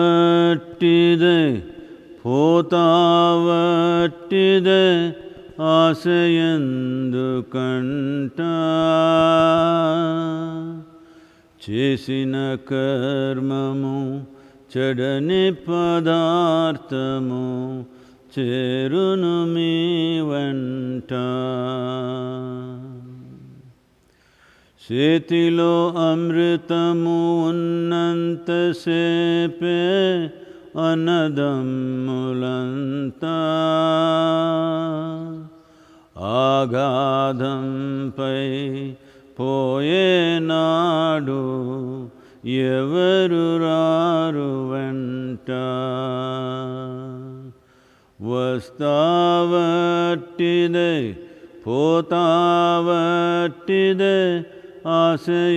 ವಸ್ತಾವಟ್ಟಿದೆ ಪೋತಾವಟ್ಟಿದೆ ಆಸೆಯೆಂದು ಕಂಟ చేసిన కర్మము చెడని పదార్థము చేరును మీ వెంట చేతిలో అమృతము ఉన్నంతసేపే అన్నదమ్ములంతా ఆగాధంపై పోయేనాడు ఎవరు రారు వెంట వస్తావట్టిదే పోతావట్టిదే ఆశయందుకంట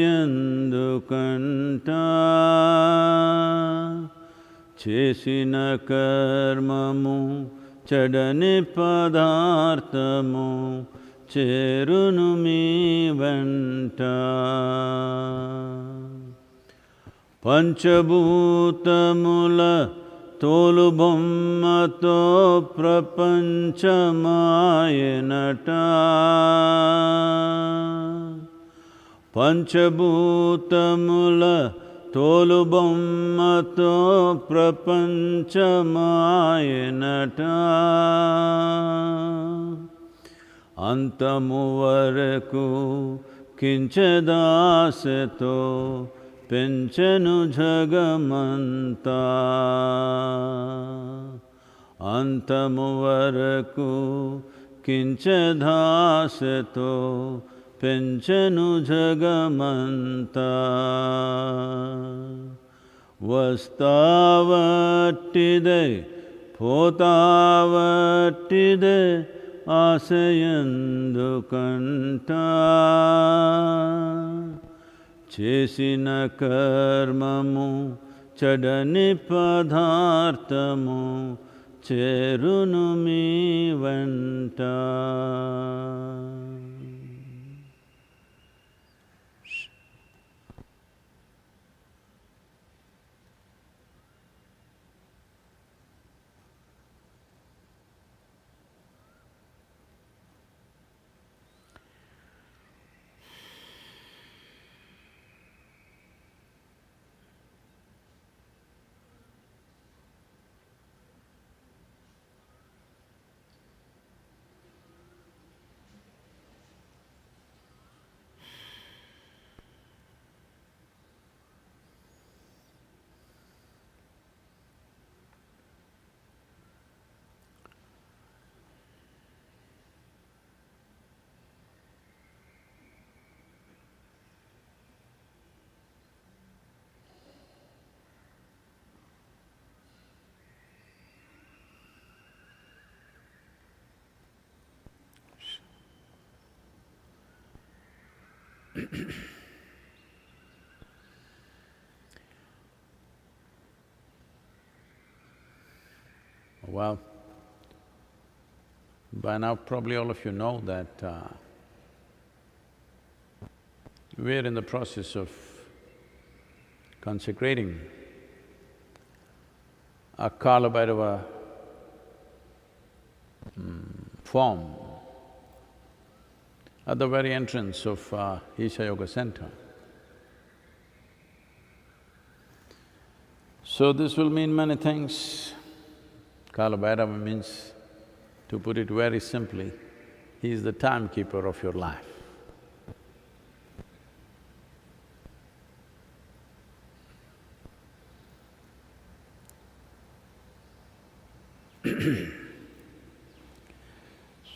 చేసిన కర్మము చెడని పదార్థము చేరును మీ వెంట పంచభూతముల తోలుబొమ్మతో ప్రపంచమాయనట పంచభూతముల తోలుబొమ్మతో ప్రపంచమాయనట అంతము వరకు కించదాసతో పెంచెను జగమంతా అంతము వరకు కించదాసతో పెంచెను జగమంతా వస్తావట్టిదే పోతావట్టిదే ఆశయందుకంట చేసిన కర్మము చెడని పదార్థము చేరును మీ వెంట Well, by now probably all of you know that we're in the process of consecrating a Kala Bhairava form at the very entrance of Isha Yoga Center. So this will mean many things. Kala Bhairava means, to put it very simply, he is the timekeeper of your life.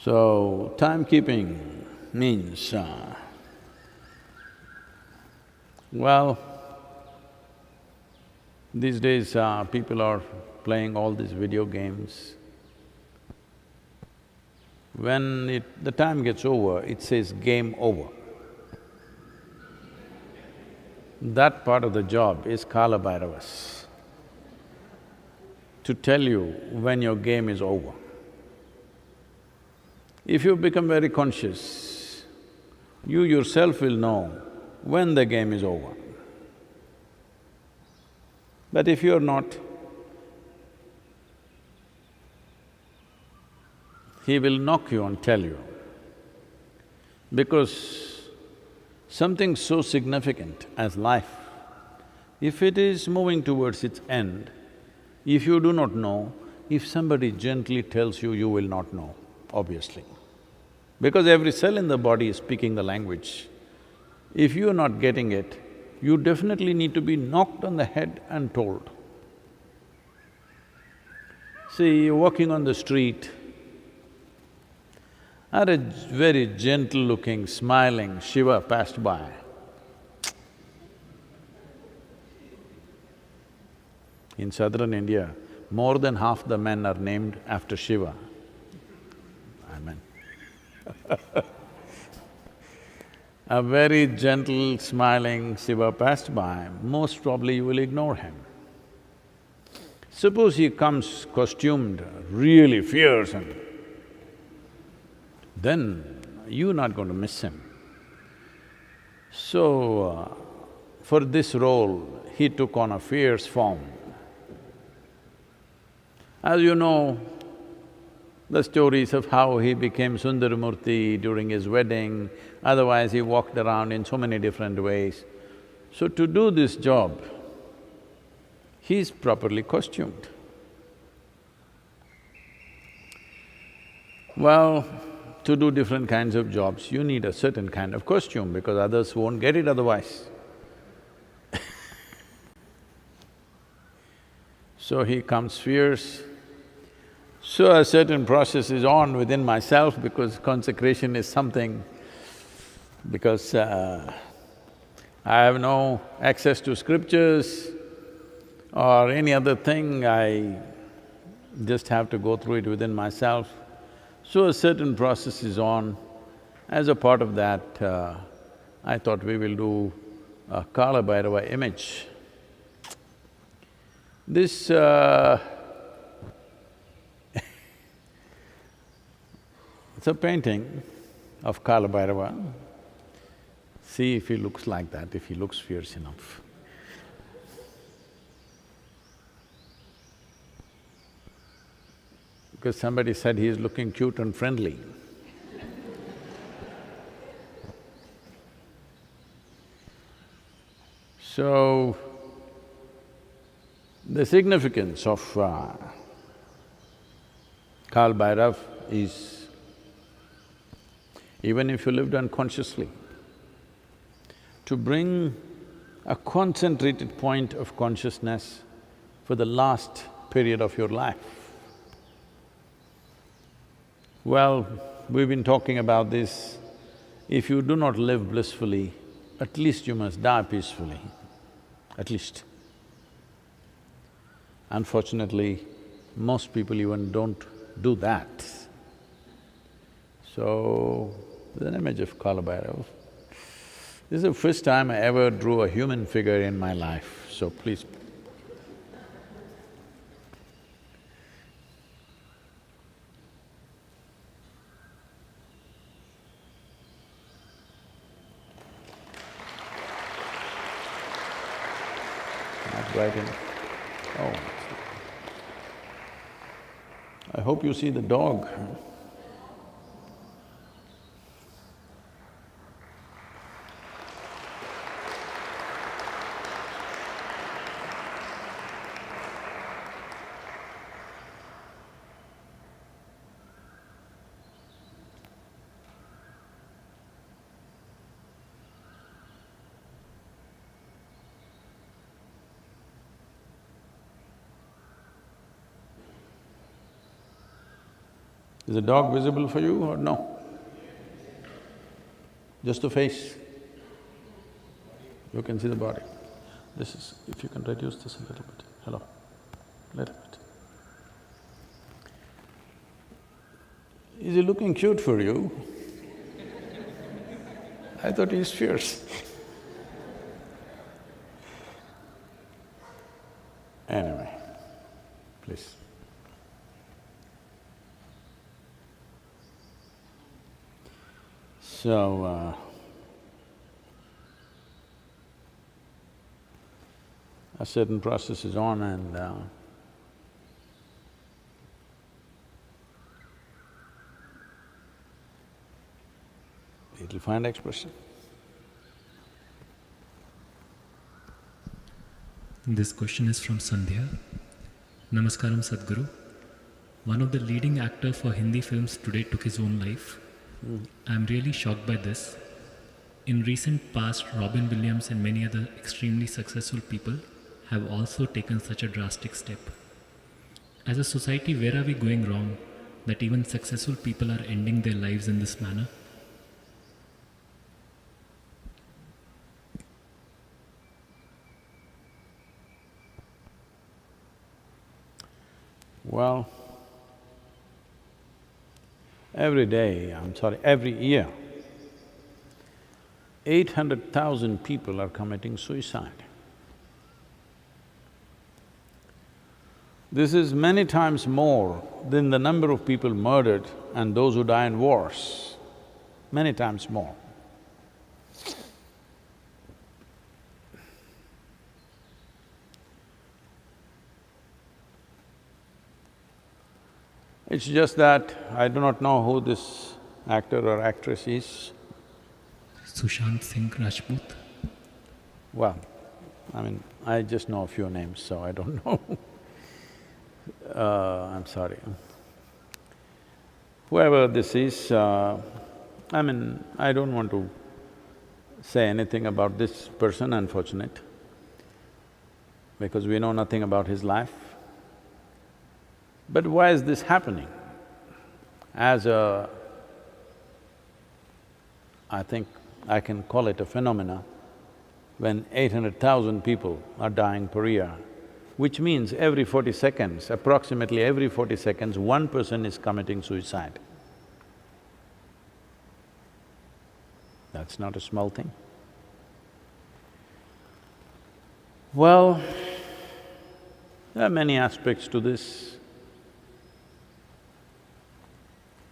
So, timekeeping means, well, these days people are playing all these video games. When the time gets over, it says game over. That part of the job is Kala Bhairava's, to tell you when your game is over. If you become very conscious, you yourself will know when the game is over. But if you're not, he will knock you and tell you. Because something so significant as life, if it is moving towards its end, if you do not know, if somebody gently tells you, you will not know, obviously. Because every cell in the body is speaking the language. If you're not getting it, you definitely need to be knocked on the head and told. See, you're walking on the street, and a very gentle-looking, smiling Shiva passed by. In southern India, more than half the men are named after Shiva. Amen. A very gentle, smiling Shiva passed by, most probably you will ignore him. Suppose he comes costumed really fierce and then you're not going to miss him. So, for this role, he took on a fierce form. As you know, the stories of how he became Sundaramurti during his wedding, otherwise he walked around in so many different ways. So to do this job, he's properly costumed. Well, to do different kinds of jobs, you need a certain kind of costume because others won't get it otherwise. So he comes fierce. So a certain process is on within myself because consecration is something, because I have no access to scriptures or any other thing, I just have to go through it within myself. So a certain process is on. As a part of that, I thought we will do a Kala Bhairava image. This it's a painting of Kala Bhairava. See if he looks like that, if he looks fierce enough. Because somebody said he is looking cute and friendly. So, the significance of Kal Bhairav is, even if you lived unconsciously, to bring a concentrated point of consciousness for the last period of your life. Well, we've been talking about this, if you do not live blissfully, at least you must die peacefully, at least. Unfortunately, most people even don't do that. So, there's an image of Kala Bhairav. This is the first time I ever drew a human figure in my life, so please. Not right in… Oh. I hope you see the dog. Is the dog visible for you or no? Just the face? You can see the body. This is… if you can reduce this a little bit, hello, little bit. Is he looking cute for you? I thought he's fierce. Anyway, please. So, a certain process is on and it'll find expression. This question is from Sandhya. Namaskaram Sadhguru. One of the leading actors for Hindi films today took his own life. I'm really shocked by this. In recent past, Robin Williams and many other extremely successful people have also taken such a drastic step. As a society, where are we going wrong that even successful people are ending their lives in this manner? Well, every year, 800,000 people are committing suicide. This is many times more than the number of people murdered and those who die in wars, many times more. It's just that I do not know who this actor or actress is. Sushant Singh Rajput. Well, I just know a few names, so I don't know. I'm sorry. Whoever this is, I don't want to say anything about this person, unfortunate, because we know nothing about his life. But why is this happening? I think I can call it a phenomena, when 800,000 people are dying per year, which means every 40 seconds, approximately every 40 seconds, one person is committing suicide. That's not a small thing. Well, there are many aspects to this.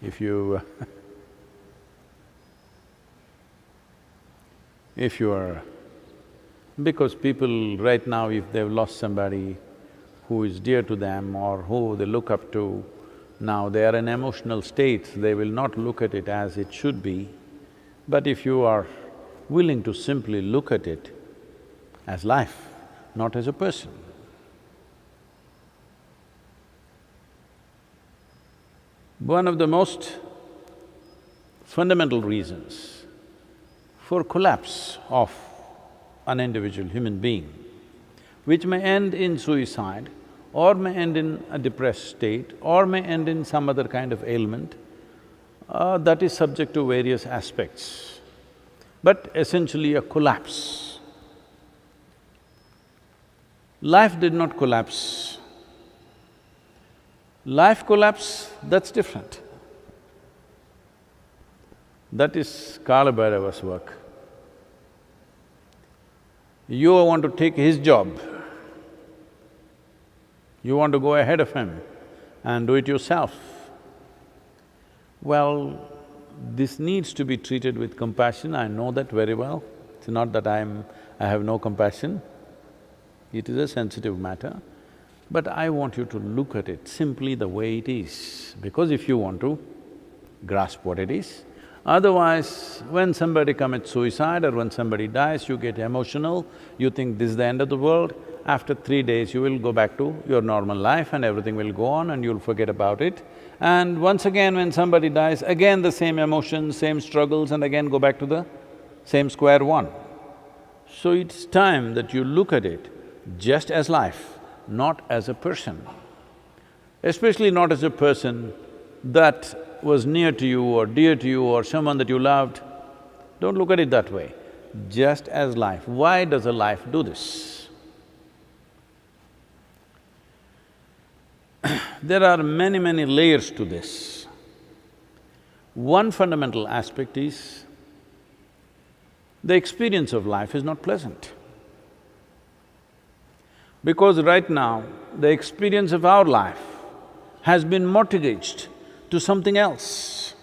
If you because people right now, if they've lost somebody who is dear to them or who they look up to, now they are in emotional states, they will not look at it as it should be. But if you are willing to simply look at it as life, not as a person, one of the most fundamental reasons for collapse of an individual human being, which may end in suicide or may end in a depressed state or may end in some other kind of ailment, that is subject to various aspects, but essentially a collapse. Life did not collapse. Life collapse, that's different. That is Kala Bhairava's work. You want to take his job, you want to go ahead of him and do it yourself. Well, this needs to be treated with compassion, I know that very well. It's not that I have no compassion, it is a sensitive matter. But I want you to look at it simply the way it is, because if you want to grasp what it is, otherwise, when somebody commits suicide or when somebody dies, you get emotional, you think this is the end of the world. After 3 days, you will go back to your normal life and everything will go on and you'll forget about it. And once again, when somebody dies, again the same emotions, same struggles and again go back to the same square one. So it's time that you look at it just as life, not as a person. Especially not as a person that was near to you or dear to you or someone that you loved. Don't look at it that way, just as life. Why does a life do this? There are many, many layers to this. One fundamental aspect is the experience of life is not pleasant. Because right now, the experience of our life has been mortgaged to something else,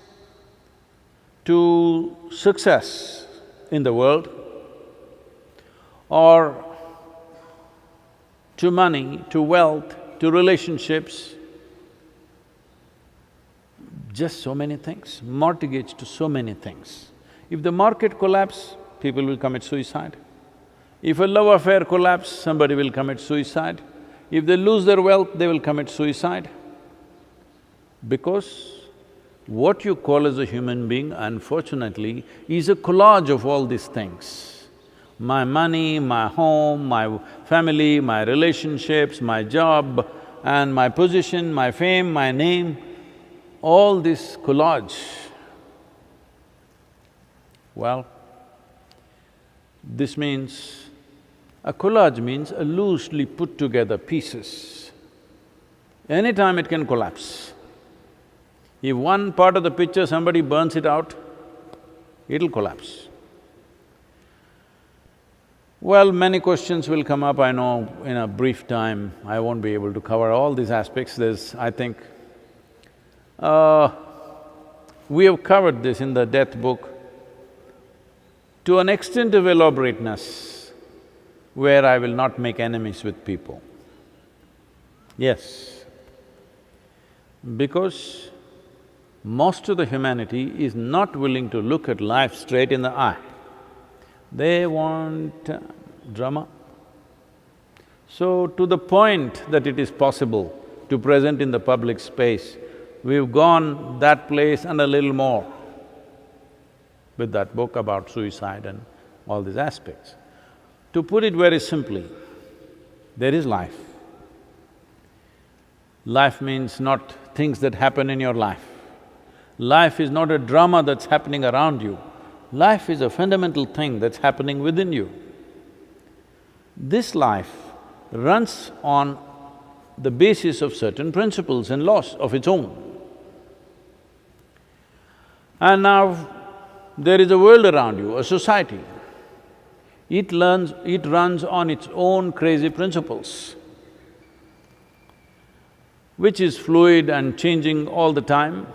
to success in the world or to money, to wealth, to relationships, just so many things, mortgage to so many things. If the market collapse, people will commit suicide. If a love affair collapse, somebody will commit suicide. If they lose their wealth, they will commit suicide. Because what you call as a human being, unfortunately, is a collage of all these things. My money, my home, my family, my relationships, my job, and my position, my fame, my name, all this collage. Well, this means, a collage means a loosely put together pieces. Anytime it can collapse. If one part of the picture somebody burns it out, it'll collapse. Well, many questions will come up, I know in a brief time, I won't be able to cover all these aspects. There's, I think, we have covered this in the death book to an extent of elaborateness where I will not make enemies with people. Yes, because most of the humanity is not willing to look at life straight in the eye. They want drama. So, to the point that it is possible to present in the public space, we've gone that place and a little more with that book about suicide and all these aspects. To put it very simply, there is life. Life means not things that happen in your life. Life is not a drama that's happening around you. Life is a fundamental thing that's happening within you. This life runs on the basis of certain principles and laws of its own. And now, there is a world around you, a society. It runs on its own crazy principles, which is fluid and changing all the time.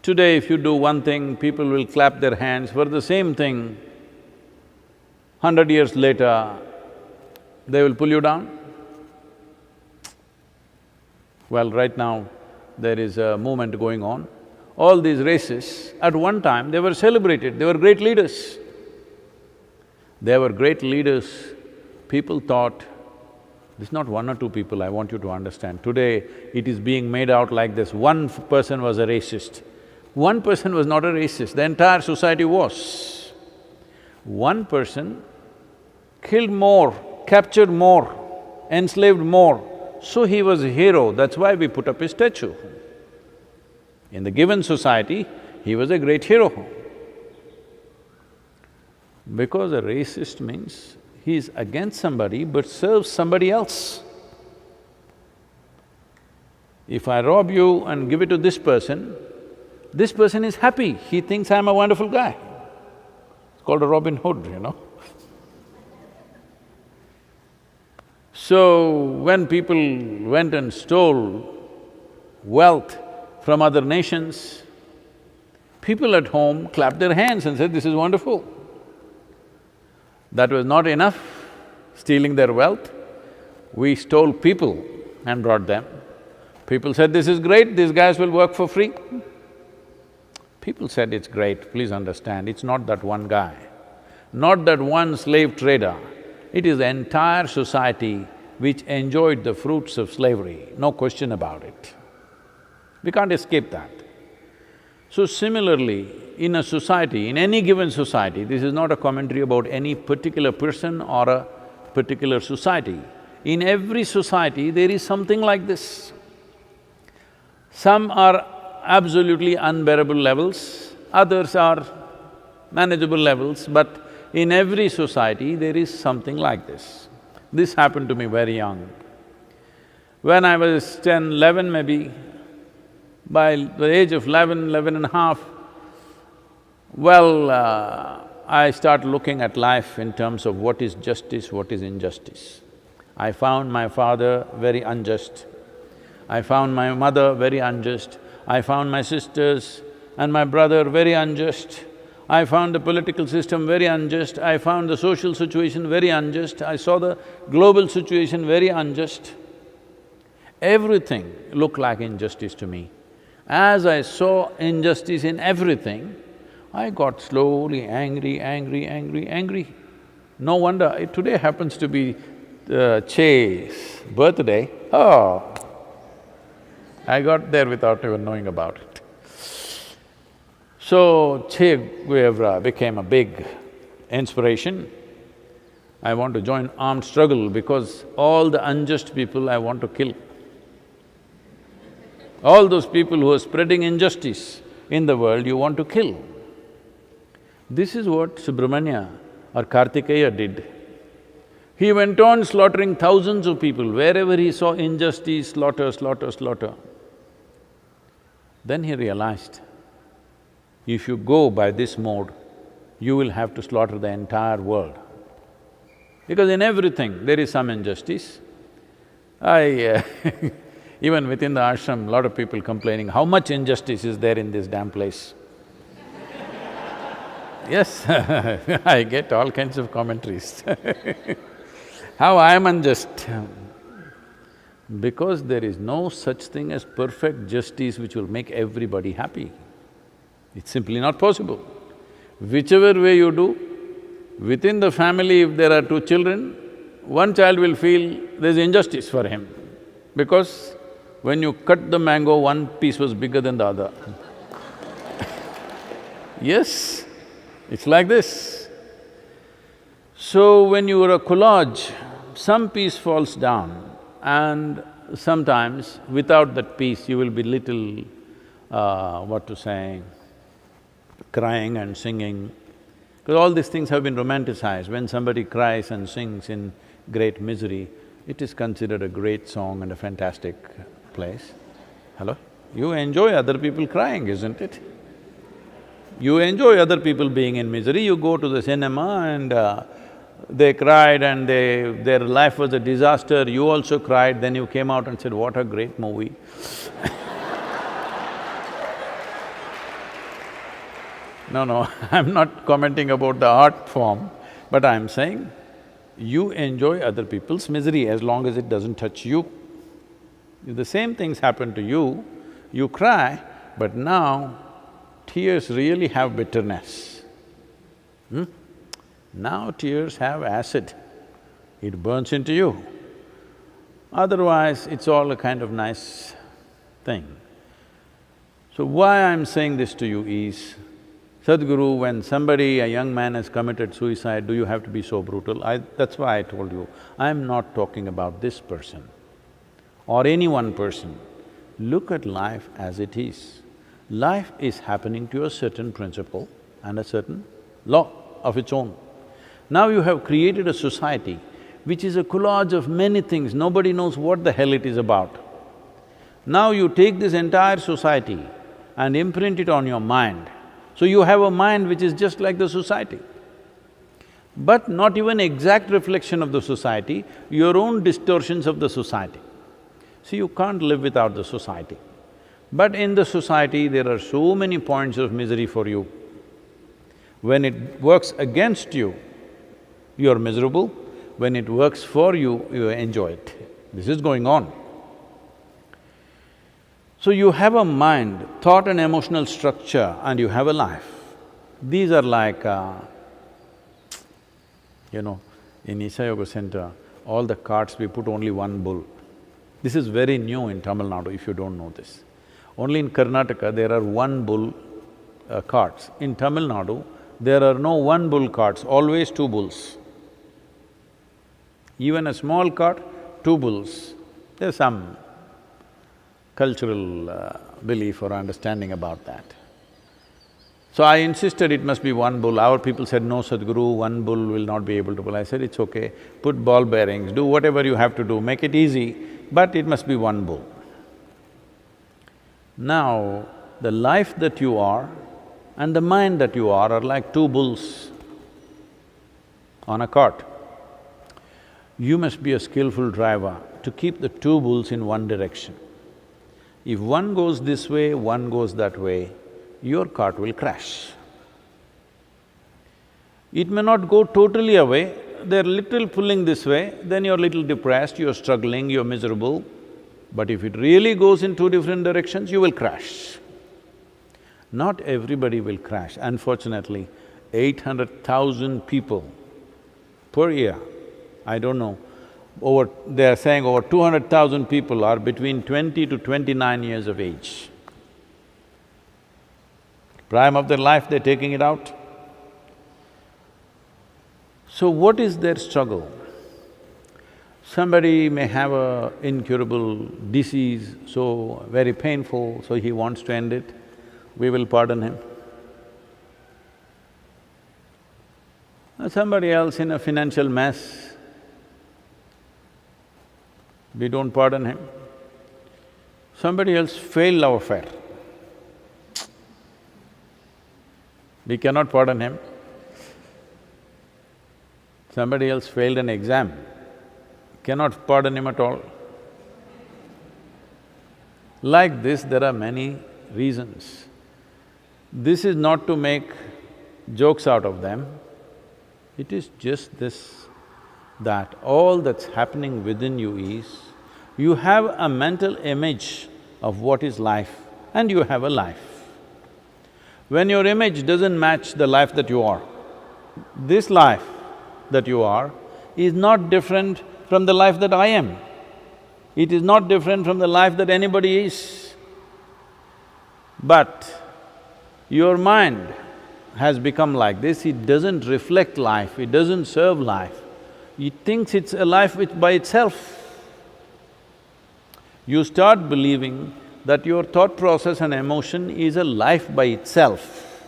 Today, if you do one thing, people will clap their hands for the same thing. 100 years later, they will pull you down. Well, right now, there is a movement going on. All these races, at one time, they were celebrated, they were great leaders. They were great leaders. People thought, this is not one or two people, I want you to understand. Today, it is being made out like this, one person was a racist. One person was not a racist, the entire society was. One person killed more, captured more, enslaved more, so he was a hero, that's why we put up his statue. In the given society, he was a great hero. Because a racist means he is against somebody but serves somebody else. If I rob you and give it to this person is happy, he thinks I'm a wonderful guy. It's called a Robin Hood, you know. So, when people went and stole wealth from other nations, people at home clapped their hands and said, this is wonderful. That was not enough, stealing their wealth. We stole people and brought them. People said, this is great, these guys will work for free. People said, it's great, please understand, it's not that one guy, not that one slave trader, it is the entire society which enjoyed the fruits of slavery, no question about it. We can't escape that. So similarly, in a society, in any given society, this is not a commentary about any particular person or a particular society. In every society, there is something like this. Some are absolutely unbearable levels, others are manageable levels, but in every society, there is something like this. This happened to me very young. When I was 10, 11 maybe, by the age of 11, 11 and a half, well, I start looking at life in terms of what is justice, what is injustice. I found my father very unjust. I found my mother very unjust. I found my sisters and my brother very unjust. I found the political system very unjust, I found the social situation very unjust, I saw the global situation very unjust. Everything looked like injustice to me. As I saw injustice in everything, I got slowly angry. No wonder, today happens to be Che's birthday. Oh, I got there without even knowing about it. So, Che Guevara became a big inspiration. I want to join armed struggle because all the unjust people I want to kill. All those people who are spreading injustice in the world, you want to kill. This is what Subramanya or Kartikeya did. He went on slaughtering thousands of people. Wherever he saw injustice, slaughter. Then he realized, if you go by this mode, you will have to slaughter the entire world. Because in everything there is some injustice. Even within the ashram, lot of people complaining, how much injustice is there in this damn place? Yes, I get all kinds of commentaries. How I am unjust? Because there is no such thing as perfect justice which will make everybody happy. It's simply not possible. Whichever way you do, within the family if there are two children, one child will feel there's injustice for him because when you cut the mango, one piece was bigger than the other. Yes, it's like this. So when you are a collage, some piece falls down and sometimes without that piece you will be little, crying and singing. Because all these things have been romanticized. When somebody cries and sings in great misery, it is considered a great song and a fantastic place. Hello? You enjoy other people crying, isn't it? You enjoy other people being in misery, you go to the cinema and they cried and their life was a disaster, you also cried, then you came out and said, what a great movie. No, I'm not commenting about the art form, but I'm saying, you enjoy other people's misery as long as it doesn't touch you. If the same things happen to you, you cry, but now tears really have bitterness. Now tears have acid, it burns into you. Otherwise, it's all a kind of nice thing. So why I'm saying this to you is, Sadhguru, when somebody, a young man has committed suicide, do you have to be so brutal? That's why I told you, I'm not talking about this person or any one person. Look at life as it is. Life is happening to a certain principle and a certain law of its own. Now you have created a society which is a collage of many things, nobody knows what the hell it is about. Now you take this entire society and imprint it on your mind. So you have a mind which is just like the society, but not even exact reflection of the society, your own distortions of the society. See, you can't live without the society. But in the society, there are so many points of misery for you. When it works against you, you're miserable. When it works for you, you enjoy it. This is going on. So you have a mind, thought and emotional structure, and you have a life. These are like, in Isha Yoga Center, all the carts we put only one bull. This is very new in Tamil Nadu, if you don't know this. Only in Karnataka there are one bull carts. In Tamil Nadu, there are no one bull carts, always two bulls. Even a small cart, two bulls. There's some cultural belief or understanding about that. So I insisted it must be one bull. Our people said, no Sadhguru, one bull will not be able to pull. I said, it's okay, put ball bearings, do whatever you have to do, make it easy, but it must be one bull. Now, the life that you are and the mind that you are like two bulls on a cart. You must be a skillful driver to keep the two bulls in one direction. If one goes this way, one goes that way, your cart will crash. It may not go totally away, they're little pulling this way, then you're little depressed, you're struggling, you're miserable. But if it really goes in two different directions, you will crash. Not everybody will crash. Unfortunately, 800,000 people per year, I don't know, they're saying over 200,000 people are between 20 to 29 years of age. Prime of their life, they're taking it out. So what is their struggle? Somebody may have a incurable disease, so very painful, so he wants to end it. We will pardon him. Somebody else in a financial mess, we don't pardon him. Somebody else failed love affair, we cannot pardon him. Somebody else failed an exam, cannot pardon him at all. Like this, there are many reasons. This is not to make jokes out of them, it is just this, that all that's happening within you is, you have a mental image of what is life and you have a life. When your image doesn't match the life that you are, this life that you are is not different from the life that I am. It is not different from the life that anybody is. But your mind has become like this, it doesn't reflect life, it doesn't serve life. It thinks it's a life by itself. You start believing that your thought process and emotion is a life by itself.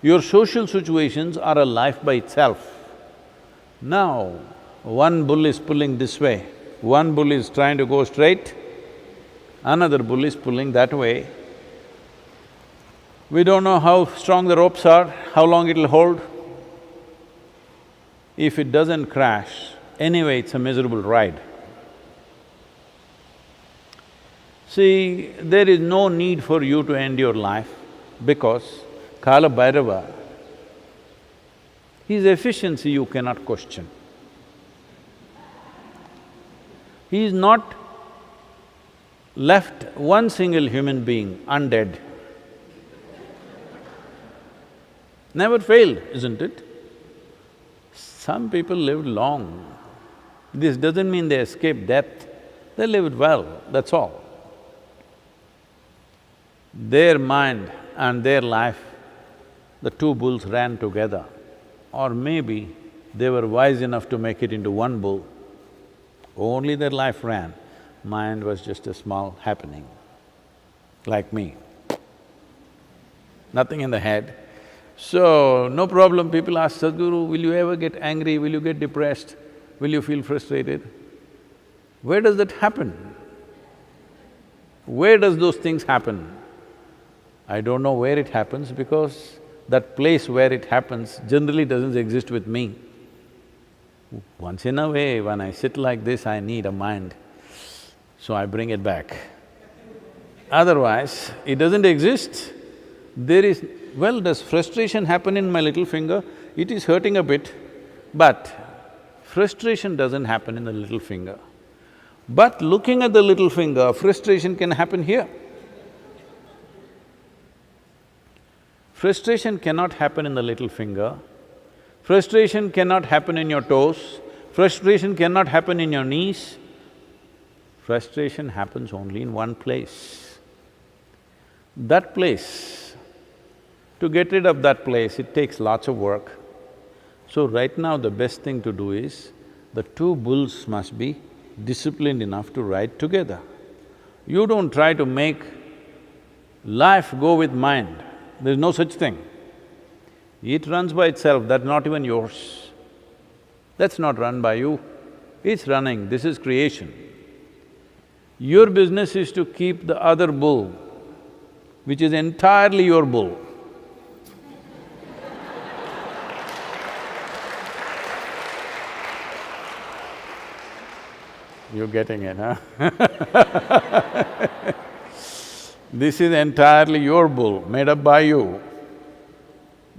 Your social situations are a life by itself. Now, one bull is pulling this way, one bull is trying to go straight, another bull is pulling that way. We don't know how strong the ropes are, how long it'll hold. If it doesn't crash, anyway it's a miserable ride. See, there is no need for you to end your life because Kala Bhairava, his efficiency you cannot question. He is not left one single human being undead. Never failed, isn't it? Some people lived long. This doesn't mean they escaped death, they lived well, that's all. Their mind and their life, the two bulls ran together. Or maybe they were wise enough to make it into one bull. Only their life ran, mind was just a small happening, like me. Nothing in the head. So, no problem, people ask, Sadhguru, will you ever get angry, will you get depressed, will you feel frustrated? Where does that happen? Where does those things happen? I don't know where it happens because that place where it happens generally doesn't exist with me. Once in a way, when I sit like this, I need a mind, so I bring it back. Otherwise, it doesn't exist. There is… well, does frustration happen in my little finger? It is hurting a bit, but frustration doesn't happen in the little finger. But looking at the little finger, frustration can happen here. Frustration cannot happen in the little finger, frustration cannot happen in your toes, frustration cannot happen in your knees. Frustration happens only in one place. That place, to get rid of that place, it takes lots of work. So right now the best thing to do is, the two bulls must be disciplined enough to ride together. You don't try to make life go with mind, there's no such thing. It runs by itself, that's not even yours. That's not run by you, it's running, this is creation. Your business is to keep the other bull, which is entirely your bull. You're getting it, huh? This is entirely your bull, made up by you.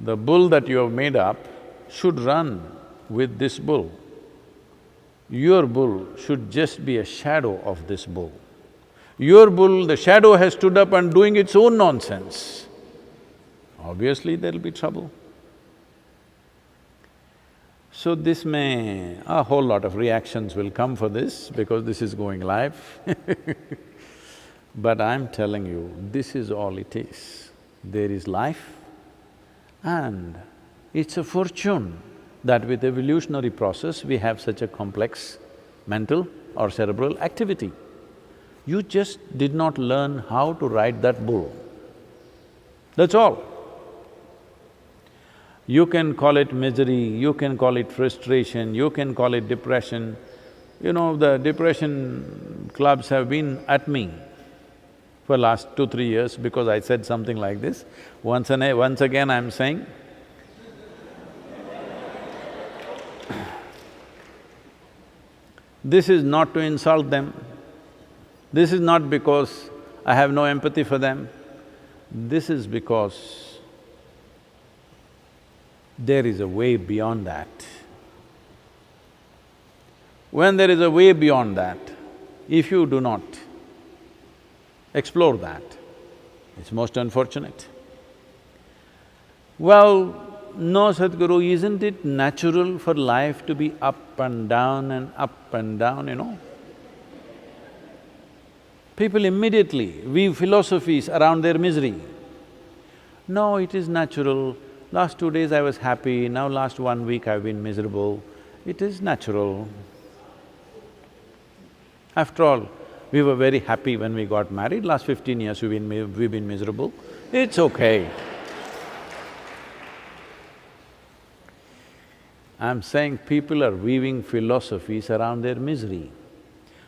The bull that you have made up should run with this bull. Your bull should just be a shadow of this bull. Your bull, the shadow has stood up and doing its own nonsense. Obviously, there'll be trouble. So this a whole lot of reactions will come for this because this is going live But I'm telling you, this is all it is. There is life and it's a fortune that with evolutionary process we have such a complex mental or cerebral activity. You just did not learn how to ride that bull. That's all. You can call it misery, you can call it frustration, you can call it depression. You know, the depression clubs have been at me for last 2-3 years because I said something like this. Once again I'm saying, this is not to insult them, this is not because I have no empathy for them, this is because there is a way beyond that. When there is a way beyond that, if you do not explore that, it's most unfortunate. Well, no, Sadhguru, isn't it natural for life to be up and down and up and down, you know? People immediately weave philosophies around their misery. No, it is natural. Last 2 days I was happy, now last 1 week I've been miserable. It is natural. After all, we were very happy when we got married, last 15 years we've been miserable. It's okay. I'm saying people are weaving philosophies around their misery.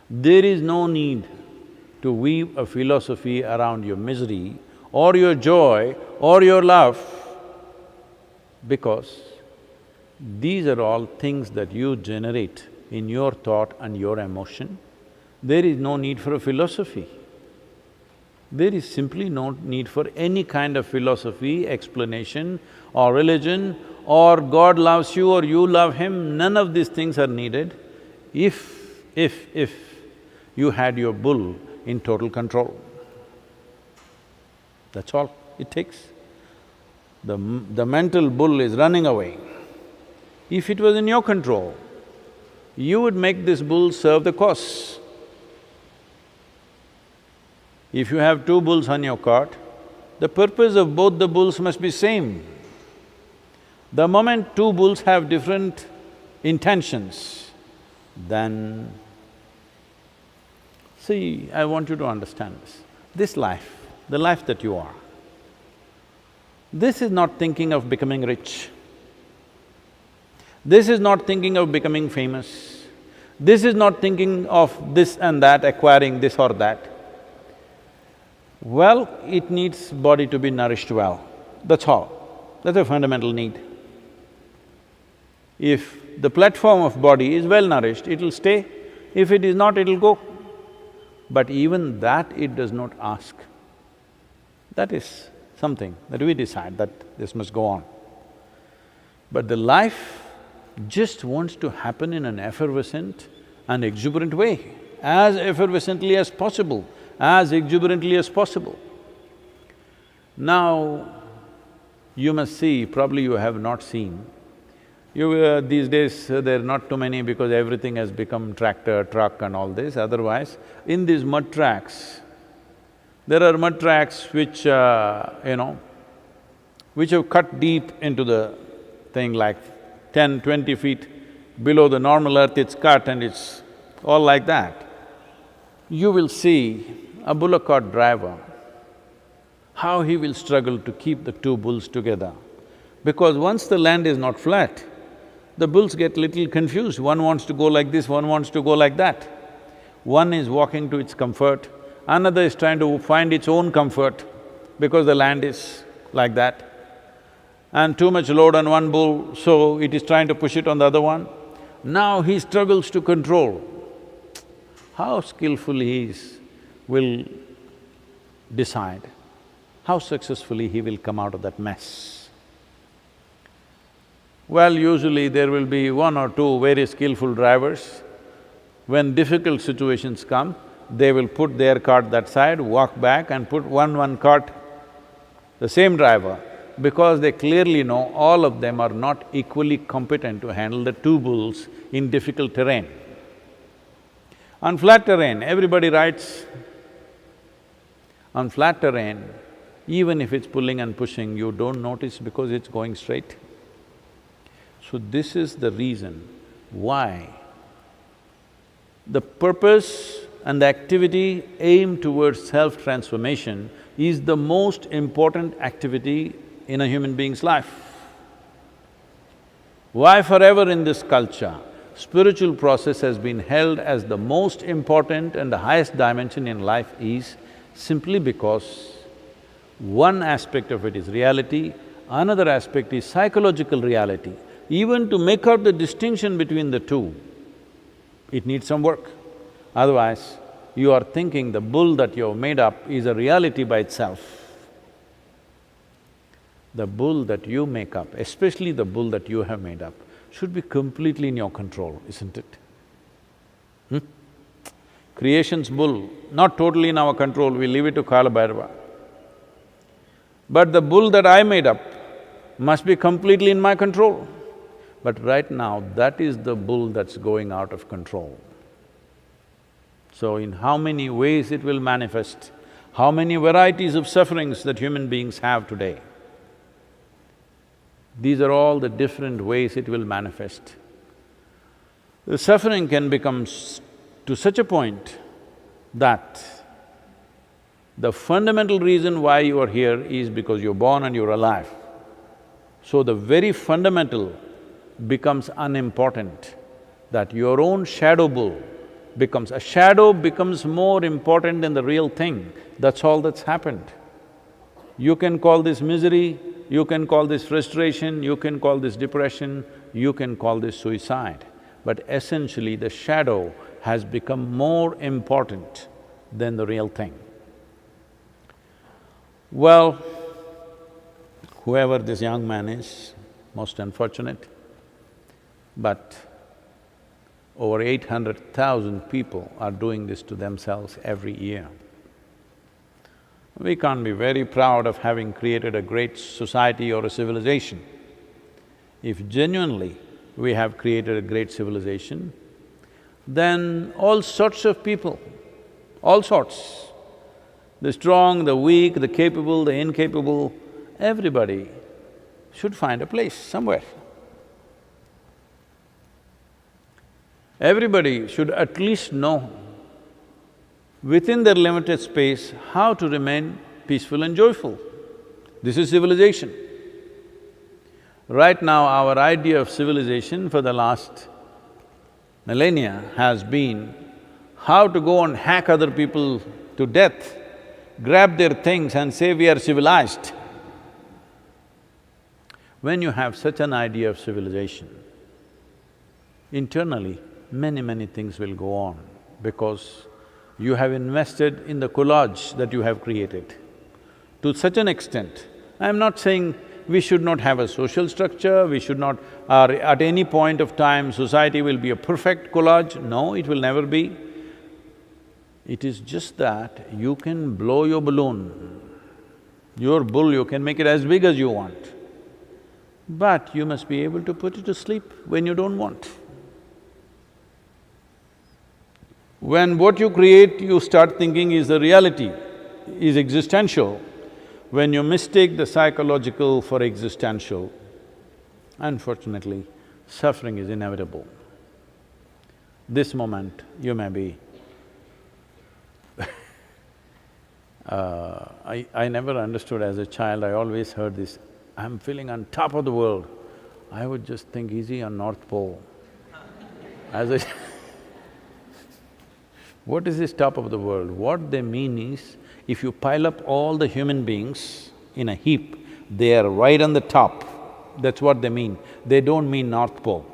There is no need to weave a philosophy around your misery or your joy or your love, because these are all things that you generate in your thought and your emotion. There is no need for a philosophy. There is simply no need for any kind of philosophy, explanation or religion or God loves you or you love him, none of these things are needed if you had your bull in total control. That's all it takes. The mental bull is running away. If it was in your control, you would make this bull serve the cause. If you have 2 bulls on your cart, the purpose of both the bulls must be same. The moment 2 bulls have different intentions, then… See, I want you to understand this. This life, the life that you are, this is not thinking of becoming rich. This is not thinking of becoming famous. This is not thinking of this and that, acquiring this or that. Well, it needs body to be nourished well, that's all. That's a fundamental need. If the platform of body is well nourished, it'll stay. If it is not, it'll go. But even that it does not ask. That is something that we decide that this must go on. But the life just wants to happen in an effervescent and exuberant way, as effervescently as possible, as exuberantly as possible. Now, you must see, probably you have not seen, these days there are not too many because everything has become tractor, truck and all this, otherwise, in these mud tracks, there are mud tracks which, which have cut deep into the thing like 10, 20 feet below the normal earth, it's cut and it's all like that. You will see a bullock cart driver, how he will struggle to keep the 2 bulls together. Because once the land is not flat, the bulls get little confused. One wants to go like this, one wants to go like that. One is walking to its comfort, another is trying to find its own comfort because the land is like that. And too much load on one bull, so it is trying to push it on the other one. Now he struggles to control. How skillfully he will decide, how successfully he will come out of that mess. Well, usually there will be one or two very skillful drivers. When difficult situations come, they will put their cart that side, walk back and put one cart, the same driver, because they clearly know all of them are not equally competent to handle the two bulls in difficult terrain. On flat terrain, everybody rides. On flat terrain, even if it's pulling and pushing, you don't notice because it's going straight. So this is the reason why the purpose and the activity aimed towards self-transformation is the most important activity in a human being's life. Why forever in this culture, spiritual process has been held as the most important and the highest dimension in life is simply because one aspect of it is reality, another aspect is psychological reality. Even to make out the distinction between the two, it needs some work. Otherwise, you are thinking the bull that you have made up is a reality by itself. The bull that you make up, especially the bull that you have made up, should be completely in your control, isn't it? Creation's bull, not totally in our control, we leave it to Kala Bhairava. But the bull that I made up must be completely in my control. But right now, that is the bull that's going out of control. So in how many ways it will manifest, how many varieties of sufferings that human beings have today, these are all the different ways it will manifest. The suffering can become to such a point that the fundamental reason why you are here is because you're born and you're alive. So the very fundamental becomes unimportant, that your own shadow bull becomes… a shadow becomes more important than the real thing, that's all that's happened. You can call this misery, you can call this frustration, you can call this depression, you can call this suicide, but essentially the shadow has become more important than the real thing. Well, whoever this young man is, most unfortunate, but over 800,000 people are doing this to themselves every year. We can't be very proud of having created a great society or a civilization. If genuinely we have created a great civilization, then all sorts of people, all sorts, the strong, the weak, the capable, the incapable, everybody should find a place somewhere. Everybody should at least know within their limited space how to remain peaceful and joyful. This is civilization. Right now, our idea of civilization for the last millennia has been how to go and hack other people to death, grab their things and say we are civilized. When you have such an idea of civilization, internally, many things will go on because you have invested in the collage that you have created. To such an extent, I'm not saying we should not have a social structure, we should not… at any point of time, society will be a perfect collage. No, it will never be. It is just that you can blow your balloon, your bull, you can make it as big as you want, but you must be able to put it to sleep when you don't want. When what you create, you start thinking is the reality, is existential, when you mistake the psychological for existential, unfortunately, suffering is inevitable. This moment, you may be… I never understood as a child, I always heard this, I'm feeling on top of the world. I would just think, is he on North Pole? As a What is this top of the world? What they mean is, if you pile up all the human beings in a heap, they are right on the top. That's what they mean. They don't mean North Pole.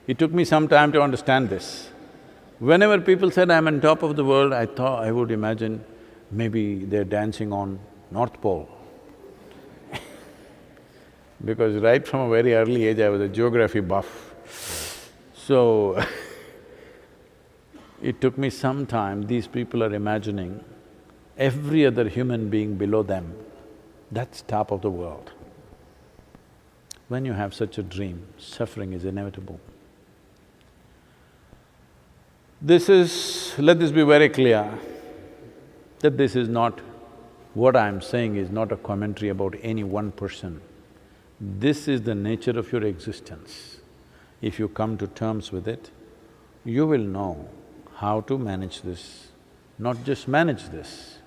It took me some time to understand this. Whenever people said, I'm on top of the world, I thought… I would imagine maybe they're dancing on North Pole. because right from a very early age I was a geography buff. So it took me some time. These people are imagining every other human being below them. That's top of the world. When you have such a dream, suffering is inevitable. Let this be very clear, that this is not… what I'm saying is not a commentary about any one person. This is the nature of your existence. If you come to terms with it, you will know how to manage this, not just manage this,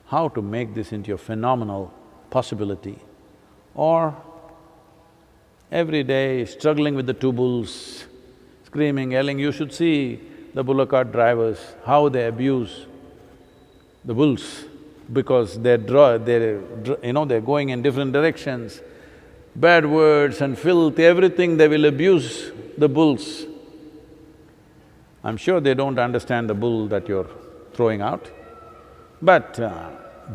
how to make this into a phenomenal possibility. Or every day struggling with the two bulls, screaming, yelling, you should see the bullock cart drivers, how they abuse the bulls because they're going in different directions. Bad words and filth, everything they will abuse the bulls. I'm sure they don't understand the bull that you're throwing out, but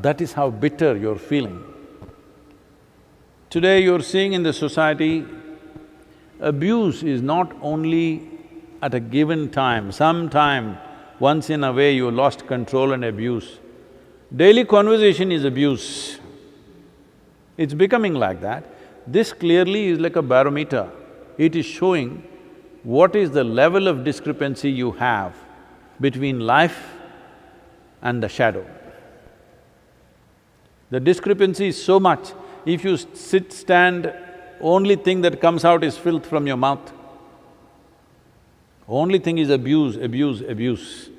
that is how bitter you're feeling. Today you're seeing in the society, abuse is not only at a given time, sometime, once in a way you lost control and abuse. Daily conversation is abuse. It's becoming like that. This clearly is like a barometer. It is showing what is the level of discrepancy you have between life and the shadow. The discrepancy is so much, if you stand, only thing that comes out is filth from your mouth. Only thing is abuse, abuse, abuse.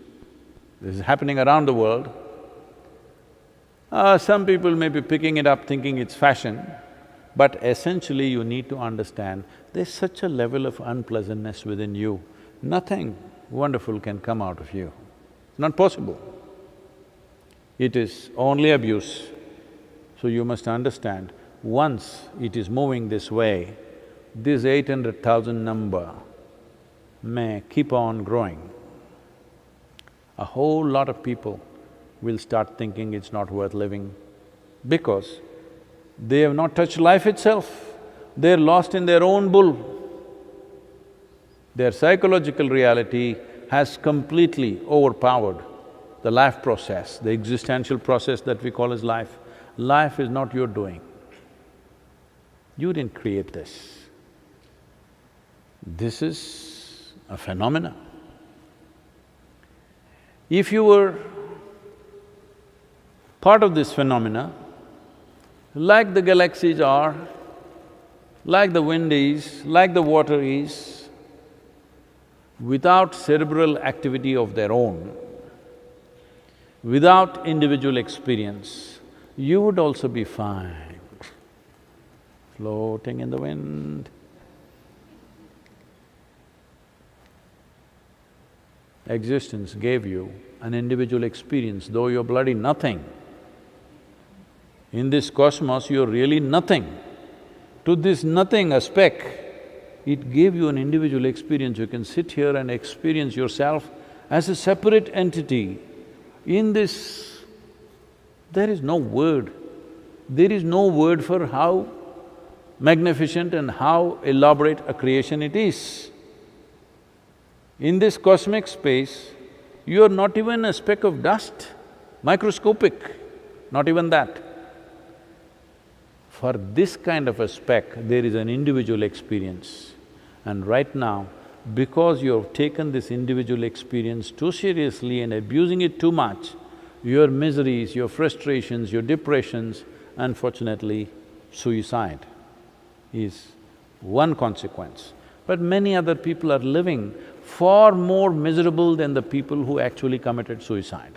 This is happening around the world. Some people may be picking it up thinking it's fashion, but essentially you need to understand there's such a level of unpleasantness within you, nothing wonderful can come out of you. It's not possible. It is only abuse. So you must understand, once it is moving this way, this 800,000 number may keep on growing. A whole lot of people will start thinking it's not worth living because they have not touched life itself. They're lost in their own bull. Their psychological reality has completely overpowered the life process, the existential process that we call as life. Life is not your doing. You didn't create this. This is a phenomena. If you were part of this phenomena, like the galaxies are, like the wind is, like the water is, without cerebral activity of their own, without individual experience, you would also be fine, floating in the wind. Existence gave you an individual experience, though you're bloody nothing. In this cosmos, you're really nothing. To this nothing, a speck, it gave you an individual experience. You can sit here and experience yourself as a separate entity. In this, there is no word. There is no word for how magnificent and how elaborate a creation it is. In this cosmic space, you are not even a speck of dust, microscopic, not even that. For this kind of a speck, there is an individual experience. And right now, because you have taken this individual experience too seriously and abusing it too much, your miseries, your frustrations, your depressions, unfortunately, suicide is one consequence. But many other people are living far more miserable than the people who actually committed suicide.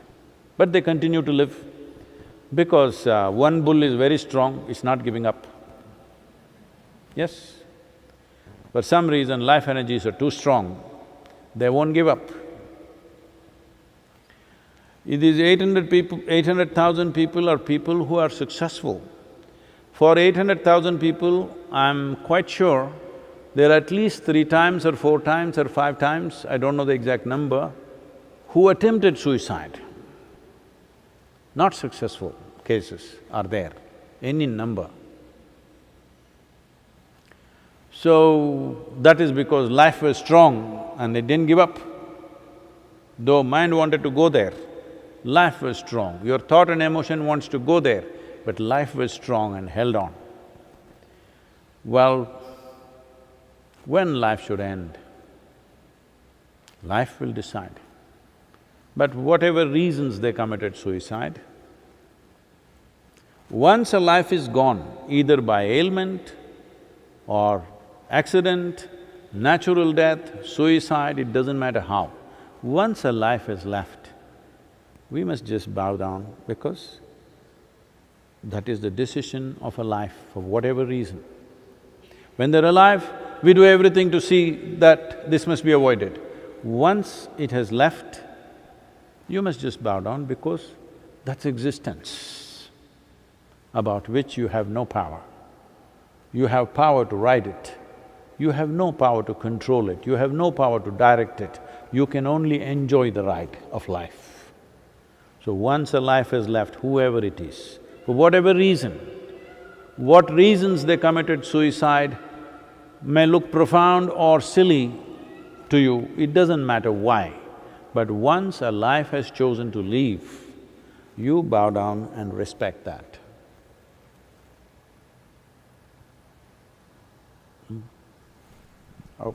But they continue to live because one bull is very strong, it's not giving up. Yes? For some reason, life energies are too strong, they won't give up. These 800,000 people are people who are successful. For 800,000 people, I'm quite sure there are at least 3 times or 4 times or 5 times, I don't know the exact number, who attempted suicide. Not successful cases are there, any number. So, that is because life was strong and it didn't give up. Though mind wanted to go there, life was strong. Your thought and emotion wants to go there, but life was strong and held on. Well, when life should end, life will decide. But whatever reasons they committed suicide, once a life is gone, either by ailment or accident, natural death, suicide, it doesn't matter how. Once a life is left, we must just bow down because that is the decision of a life for whatever reason. When they're alive, we do everything to see that this must be avoided. Once it has left, you must just bow down because that's existence about which you have no power. You have power to ride it, you have no power to control it, you have no power to direct it, you can only enjoy the ride of life. So once a life is left, whoever it is, for whatever reason, what reasons they committed suicide may look profound or silly to you, it doesn't matter why. But once a life has chosen to leave, you bow down and respect that. Oh.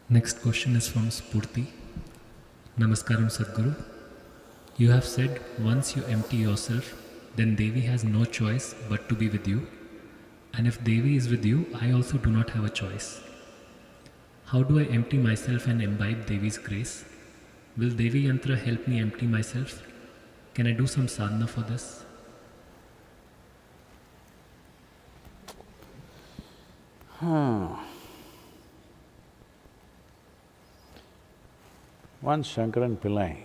Next question is from Spurti. Namaskaram Sadhguru. You have said once you empty yourself, then Devi has no choice but to be with you. And if Devi is with you, I also do not have a choice. How do I empty myself and imbibe Devi's grace? Will Devi Yantra help me empty myself? Can I do some sadhana for this? Once Shankaran Pillai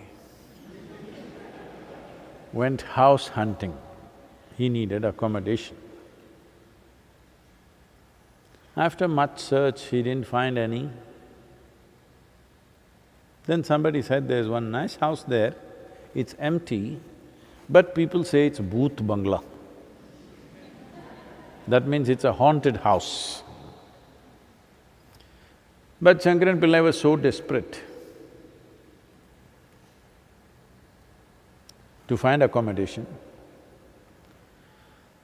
went house hunting, he needed accommodation. After much search, he didn't find any. Then somebody said, there's one nice house there, it's empty, but people say it's Bhoot Bangla. That means it's a haunted house. But Shankaran Pillai was so desperate to find accommodation,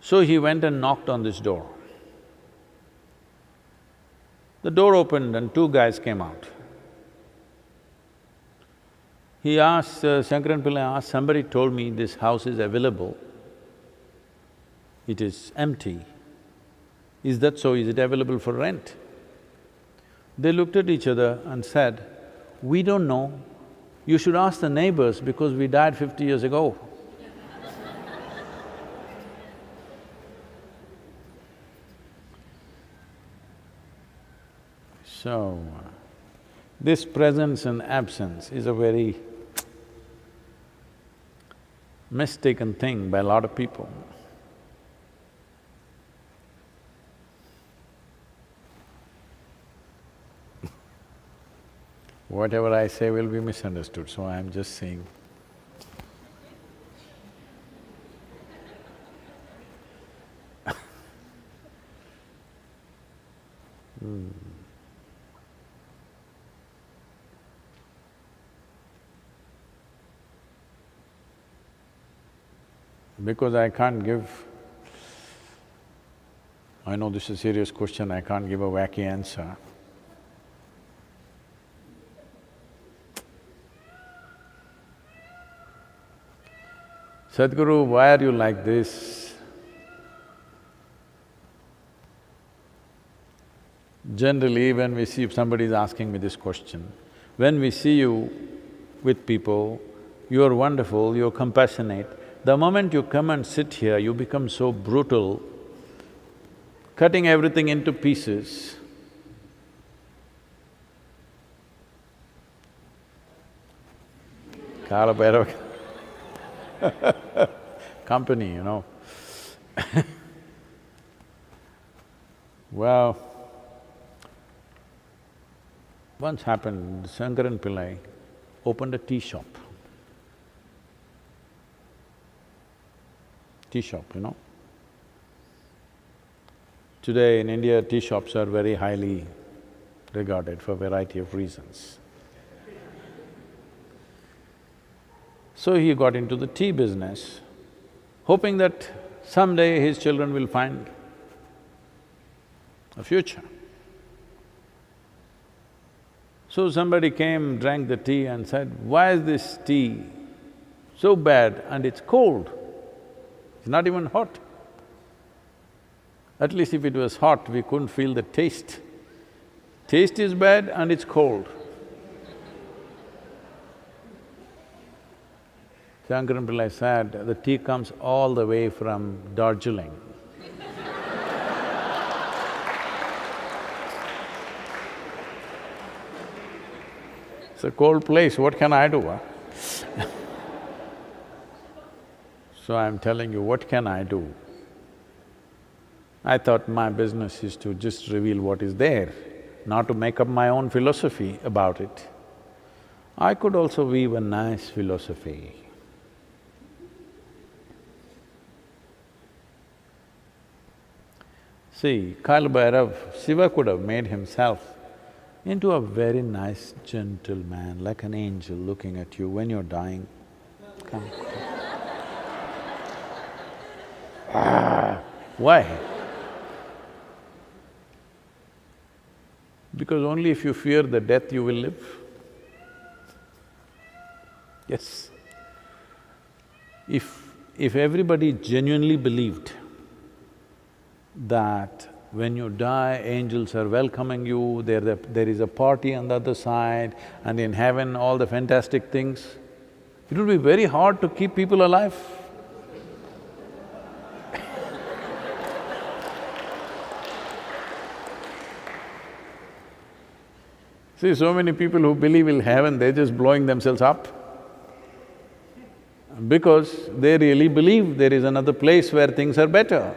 so he went and knocked on this door. The door opened and two guys came out. He asked, Shankaran Pillai asked, somebody told me this house is available, it is empty. Is that so? Is it available for rent? They looked at each other and said, we don't know, you should ask the neighbors because we died 50 years ago. So, this presence and absence is a very mistaken thing by a lot of people. Whatever I say will be misunderstood, so I'm just saying. Because I can't give… I know this is a serious question, I can't give a wacky answer. Sadhguru, why are you like this? Generally, when we see… if somebody is asking me this question, when we see you with people, you're wonderful, you're compassionate. The moment you come and sit here, you become so brutal, cutting everything into pieces. Kala Bhairava company, you know. Well, once happened, Shankaran Pillai opened a tea shop. Tea shop, you know. Today in India, tea shops are very highly regarded for a variety of reasons. So he got into the tea business, hoping that someday his children will find a future. So somebody came, drank the tea and said, "Why is this tea so bad and it's cold? It's not even hot." At least if it was hot, we couldn't feel the taste. Taste is bad and it's cold. Shankaran Pillai said, the tea comes all the way from Darjeeling. It's a cold place, what can I do, huh? So I'm telling you, what can I do? I thought my business is to just reveal what is there, not to make up my own philosophy about it. I could also weave a nice philosophy. See, Kala Bhairav, Shiva could have made himself into a very nice gentleman, like an angel looking at you when you're dying. Come. Why? Because only if you fear the death you will live. Yes. If everybody genuinely believed that when you die, angels are welcoming you, there is a party on the other side, and in heaven all the fantastic things, it would be very hard to keep people alive. See, so many people who believe in heaven, they're just blowing themselves up because they really believe there is another place where things are better.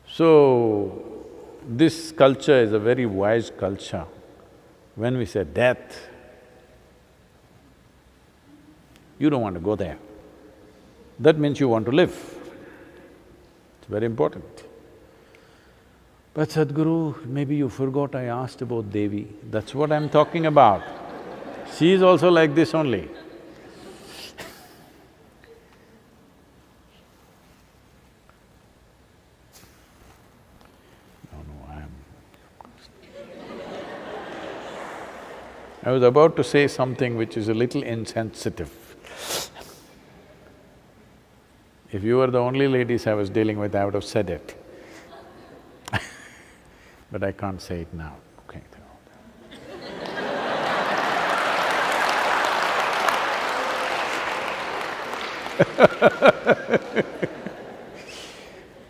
So, this culture is a very wise culture. When we say death, you don't want to go there. That means you want to live. It's very important. But Sadhguru, maybe you forgot I asked about Devi, that's what I'm talking about. She is also like this only. I was about to say something which is a little insensitive. If you were the only ladies I was dealing with, I would have said it. But I can't say it now, okay.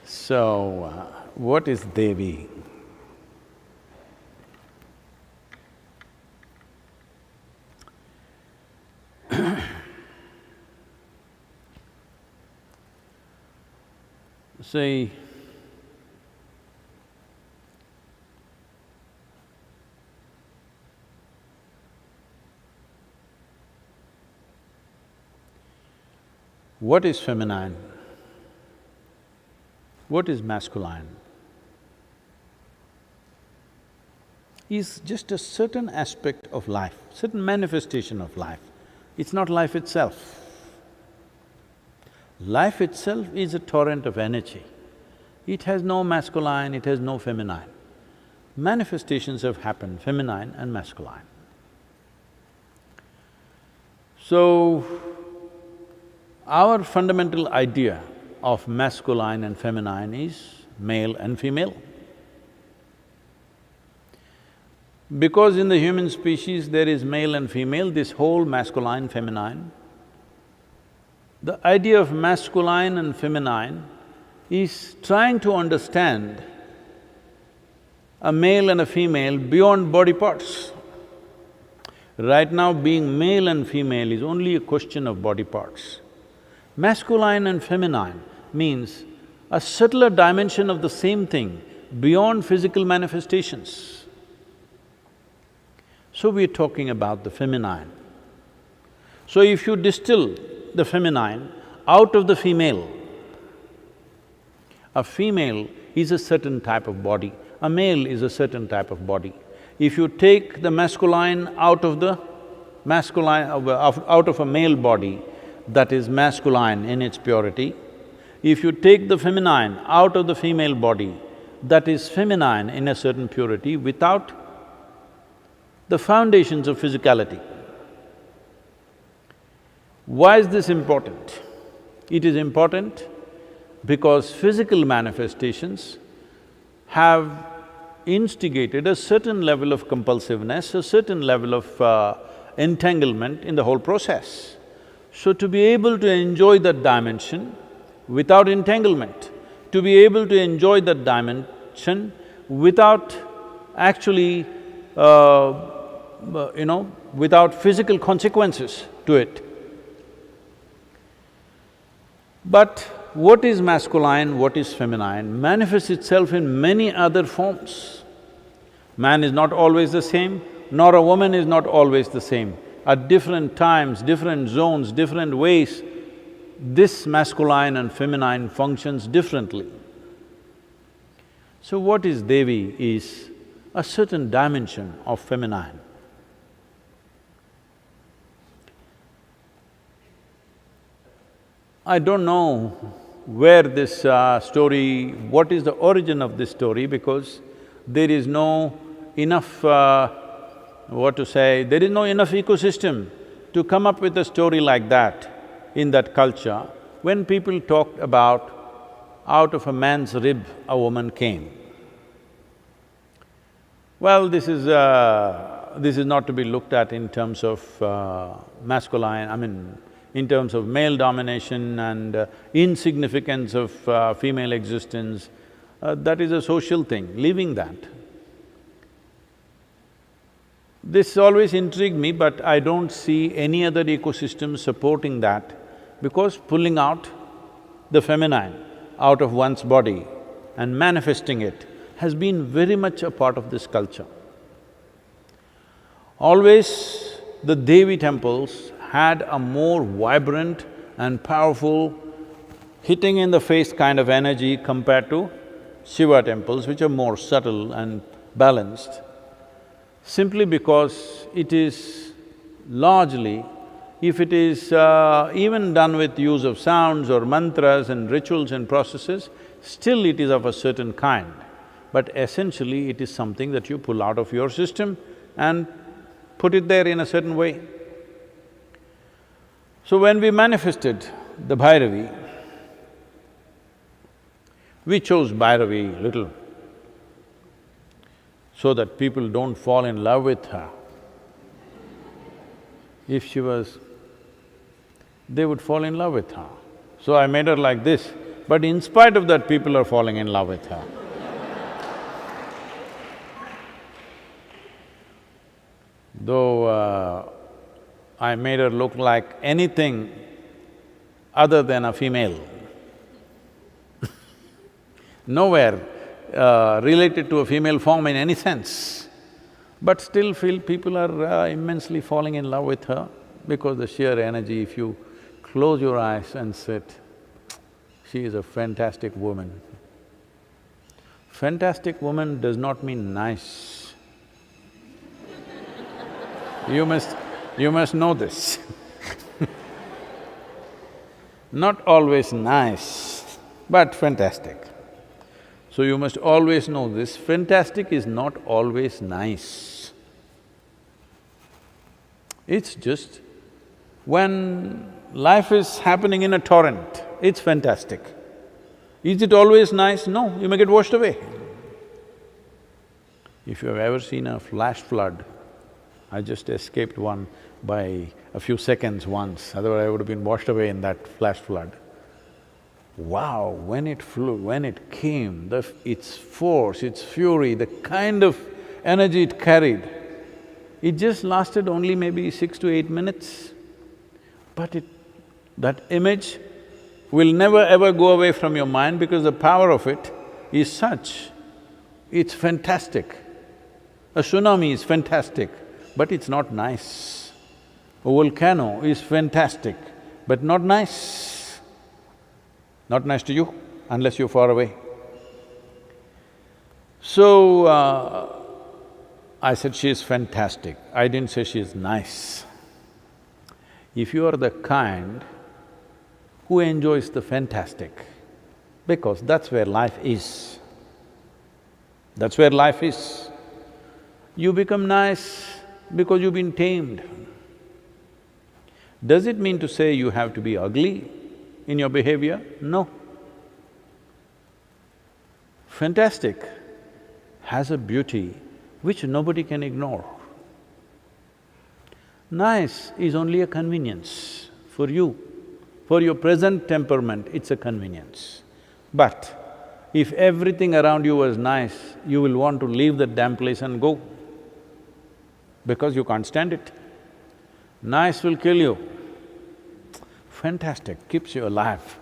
So, what is Devi? See, what is feminine? What is masculine? Is just a certain aspect of life, certain manifestation of life. It's not life itself. Life itself is a torrent of energy. It has no masculine, it has no feminine. Manifestations have happened, feminine and masculine. So, our fundamental idea of masculine and feminine is male and female. Because in the human species there is male and female, this whole masculine, feminine, the idea of masculine and feminine is trying to understand a male and a female beyond body parts. Right now, being male and female is only a question of body parts. Masculine and feminine means a subtler dimension of the same thing beyond physical manifestations. So we're talking about the feminine. So if you distill the feminine out of the female, a female is a certain type of body, a male is a certain type of body. If you take the masculine out of the out of a male body, that is masculine in its purity. If you take the feminine out of the female body, that is feminine in a certain purity without the foundations of physicality. Why is this important? It is important because physical manifestations have instigated a certain level of compulsiveness, a certain level of entanglement in the whole process. So to be able to enjoy that dimension without entanglement, to be able to enjoy that dimension without actually, without physical consequences to it. But what is masculine, what is feminine manifests itself in many other forms. Man is not always the same, nor a woman is not always the same. At different times, different zones, different ways, this masculine and feminine functions differently. So what is Devi is a certain dimension of feminine. I don't know where this story… what is the origin of this story, because there is no enough… there is no enough ecosystem to come up with a story like that in that culture. When people talked about out of a man's rib a woman came, well, this is not to be looked at in terms of in terms of male domination and insignificance of female existence. That is a social thing, leaving that. This always intrigued me, but I don't see any other ecosystem supporting that, because pulling out the feminine out of one's body and manifesting it has been very much a part of this culture. Always the Devi temples had a more vibrant and powerful, hitting in the face kind of energy compared to Shiva temples, which are more subtle and balanced, simply because it is largely, if it is even done with use of sounds or mantras and rituals and processes, still it is of a certain kind. But essentially it is something that you pull out of your system and put it there in a certain way. So when we manifested the Bhairavi, we chose Bhairavi little so that people don't fall in love with her. If she was… they would fall in love with her. So I made her like this, but in spite of that, people are falling in love with her. Though I made her look like anything other than a female. Nowhere related to a female form in any sense, but still feel people are immensely falling in love with her because the sheer energy. If you close your eyes and sit, she is a fantastic woman. Fantastic woman does not mean nice. You must know this. Not always nice, but fantastic. So you must always know this, fantastic is not always nice. It's just when life is happening in a torrent, it's fantastic. Is it always nice? No, you may get washed away. If you have ever seen a flash flood, I just escaped one by a few seconds once, otherwise I would have been washed away in that flash flood. Wow, when it flew, when it came, its force, its fury, the kind of energy it carried, it just lasted only maybe 6 to 8 minutes. But that image will never ever go away from your mind because the power of it is such, it's fantastic. A tsunami is fantastic, but it's not nice. A volcano is fantastic, but not nice. Not nice to you, unless you're far away. So, I said, she is fantastic. I didn't say she is nice. If you are the kind who enjoys the fantastic, because that's where life is. That's where life is. You become nice because you've been tamed. Does it mean to say you have to be ugly in your behavior? No. Fantastic has a beauty which nobody can ignore. Nice is only a convenience for you. For your present temperament, it's a convenience. But if everything around you was nice, you will want to leave that damn place and go, because you can't stand it. Nice will kill you. Fantastic keeps you alive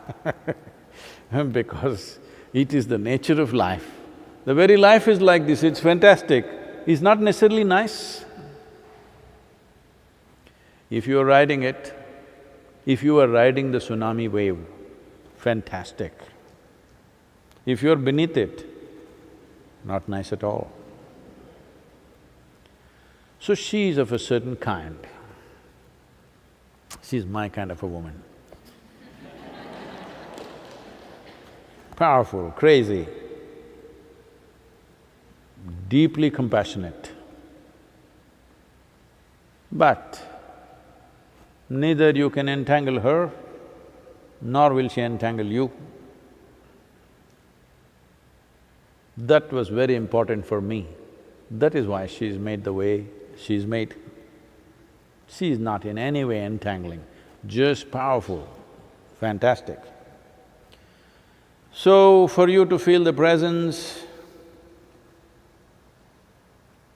because it is the nature of life. The very life is like this, it's fantastic, it's not necessarily nice. If you are riding it, if you are riding the tsunami wave, fantastic. If you are beneath it, not nice at all. So she is of a certain kind. She's my kind of a woman. Powerful, crazy, deeply compassionate. But neither you can entangle her, nor will she entangle you. That was very important for me. That is why she's made the way she's made. She is not in any way entangling, just powerful, fantastic. So, for you to feel the presence,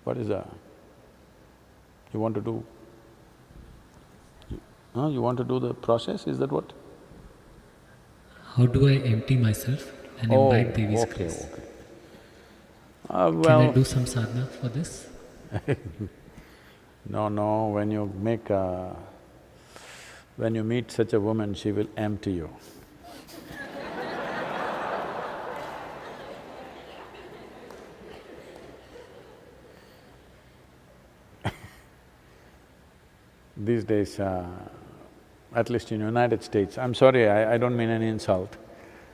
what is that? You want to do? You want to do the process, is that what? How do I empty myself and invite Devi's grace? Okay. Can I do some sadhana for this? No, when you meet such a woman, she will empty you. These days, at least in United States, I'm sorry, I don't mean any insult.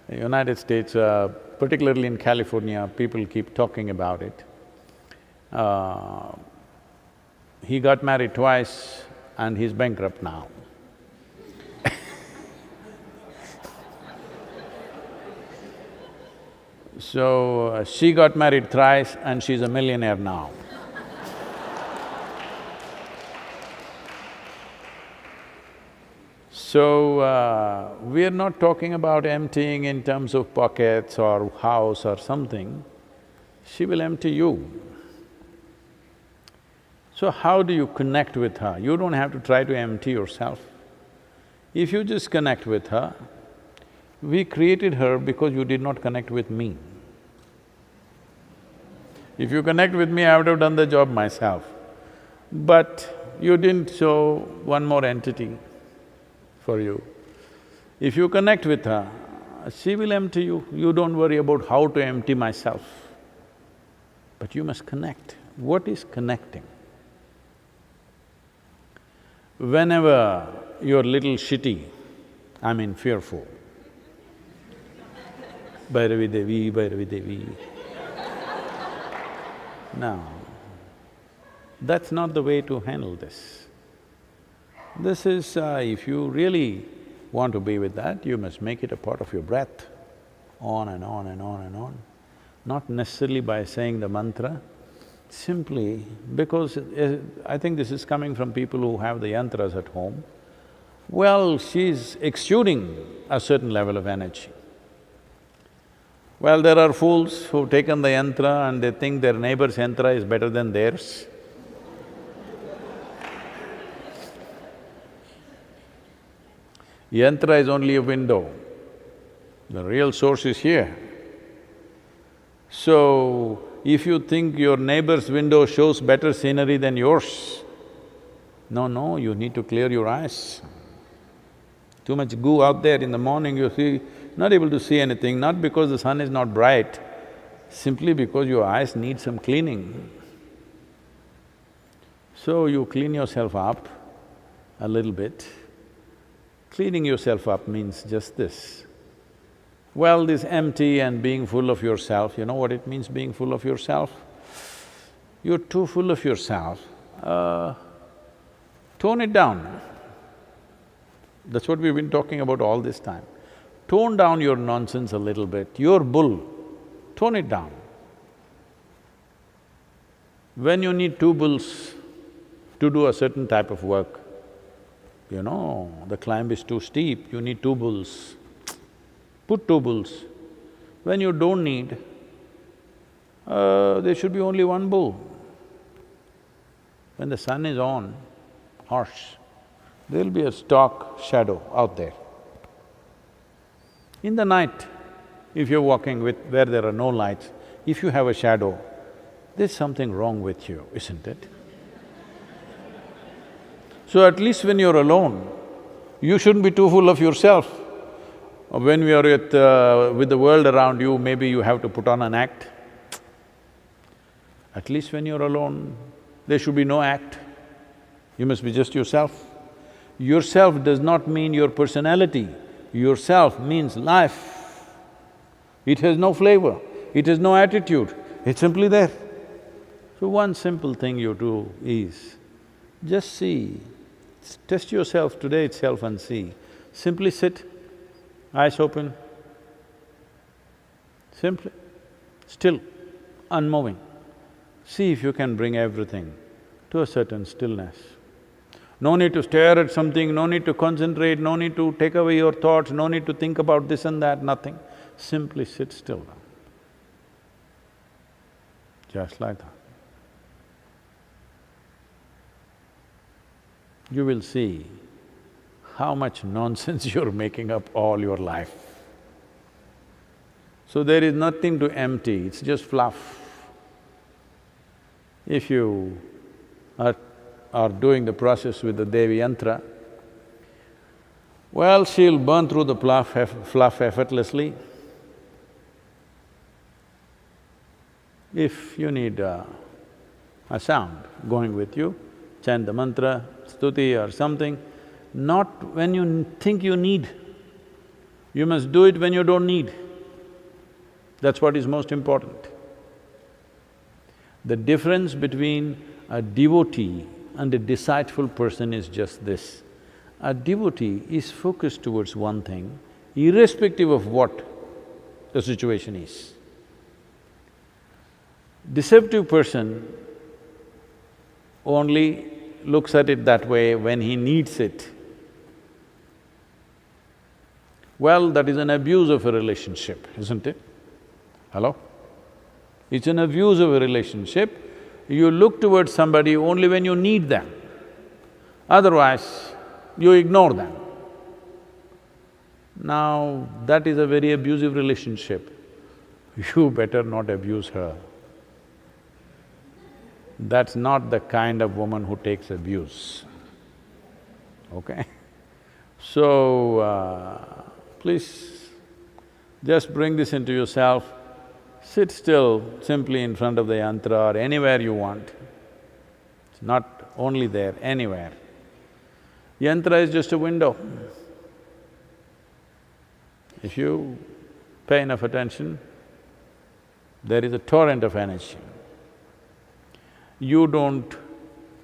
In United States, particularly in California, people keep talking about it. He got married twice and he's bankrupt now. So, she got married thrice and she's a millionaire now. So, we're not talking about emptying in terms of pockets or house or something. She will empty you. So how do you connect with her? You don't have to try to empty yourself. If you just connect with her, we created her because you did not connect with me. If you connect with me, I would have done the job myself. But you didn't, so one more entity for you. If you connect with her, she will empty you. You don't worry about how to empty myself. But you must connect. What is connecting? Whenever you're little shitty, I mean fearful, Bhairavi Devi, Bhairavi Devi. No, that's not the way to handle this. This is… if you really want to be with that, you must make it a part of your breath, on and on and on and on. Not necessarily by saying the mantra, simply because I think this is coming from people who have the yantras at home. Well, she's exuding a certain level of energy. Well, there are fools who've taken the yantra and they think their neighbor's yantra is better than theirs. Yantra is only a window, the real source is here. So, if you think your neighbor's window shows better scenery than yours, no, you need to clear your eyes. Too much goo out there in the morning, you see, not able to see anything, not because the sun is not bright, simply because your eyes need some cleaning. So you clean yourself up a little bit. Cleaning yourself up means just this. Well, this empty and being full of yourself, you know what it means, being full of yourself? You're too full of yourself, tone it down. That's what we've been talking about all this time. Tone down your nonsense a little bit. You're bull, tone it down. When you need two bulls to do a certain type of work, you know, the climb is too steep, you need two bulls. Put two bulls. When you don't need, there should be only one bull. When the sun is on, harsh, there'll be a stark shadow out there. In the night, if you're walking where there are no lights, if you have a shadow, there's something wrong with you, isn't it? So at least when you're alone, you shouldn't be too full of yourself. When we are with the world around you, maybe you have to put on an act. At least when you're alone, there should be no act. You must be just yourself. Yourself does not mean your personality. Yourself means life. It has no flavor, it has no attitude, it's simply there. So one simple thing you do is, just see, test yourself today itself and see. Simply sit, eyes open, simply, still, unmoving. See if you can bring everything to a certain stillness. No need to stare at something, no need to concentrate, no need to take away your thoughts, no need to think about this and that, nothing. Simply sit still, just like that. You will see how much nonsense you're making up all your life. So there is nothing to empty, it's just fluff. If you are doing the process with the Devi yantra, well, she'll burn through the fluff effortlessly. If you need a sound going with you, chant the mantra, stuti or something, not when you think you need. You must do it when you don't need. That's what is most important. The difference between a devotee and a deceitful person is just this. A devotee is focused towards one thing, irrespective of what the situation is. Deceptive person only looks at it that way when he needs it. Well, that is an abuse of a relationship, isn't it? Hello? It's an abuse of a relationship. You look towards somebody only when you need them, otherwise you ignore them. Now, that is a very abusive relationship. You better not abuse her. That's not the kind of woman who takes abuse, okay? So, please just bring this into yourself. Sit still simply in front of the yantra or anywhere you want. It's not only there, anywhere. Yantra is just a window. If you pay enough attention, there is a torrent of energy. You don't…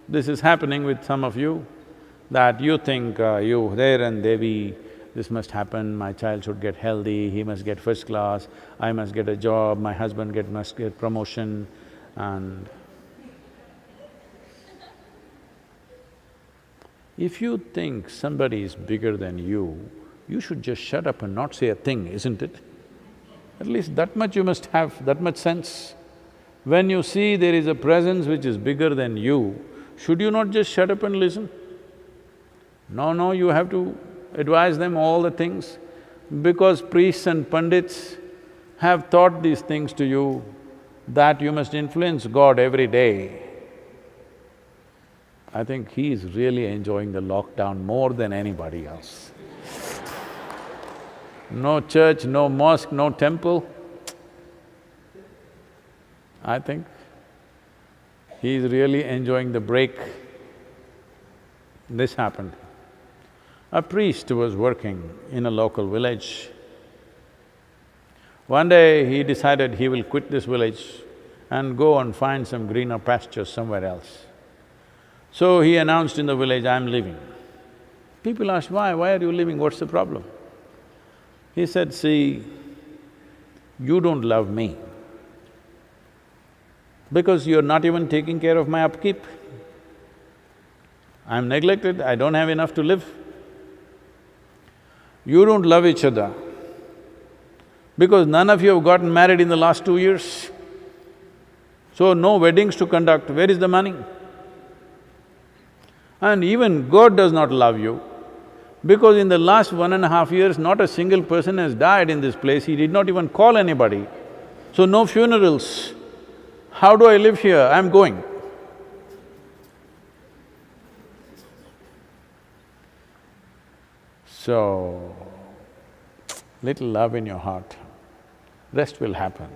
This is happening with some of you, that you think you there and Devi, this must happen, my child should get healthy, he must get first class, I must get a job, my husband must get promotion and… If you think somebody is bigger than you should just shut up and not say a thing, isn't it? At least that much you must have, that much sense. When you see there is a presence which is bigger than you, should you not just shut up and listen? No, you have to advise them all the things, because priests and pandits have taught these things to you, that you must influence God every day. I think he is really enjoying the lockdown more than anybody else. No church, no mosque, no temple. I think he is really enjoying the break. This happened. A priest was working in a local village. One day he decided he will quit this village and go and find some greener pastures somewhere else. So he announced in the village, "I'm leaving." People asked, why are you leaving, what's the problem? He said, "See, you don't love me because you're not even taking care of my upkeep. I'm neglected, I don't have enough to live. You don't love each other because none of you have gotten married in the last 2 years. So no weddings to conduct, where is the money? And even God does not love you because in the last 1.5 years, not a single person has died in this place, he did not even call anybody. So no funerals. How do I live here? I'm going." So, little love in your heart, rest will happen.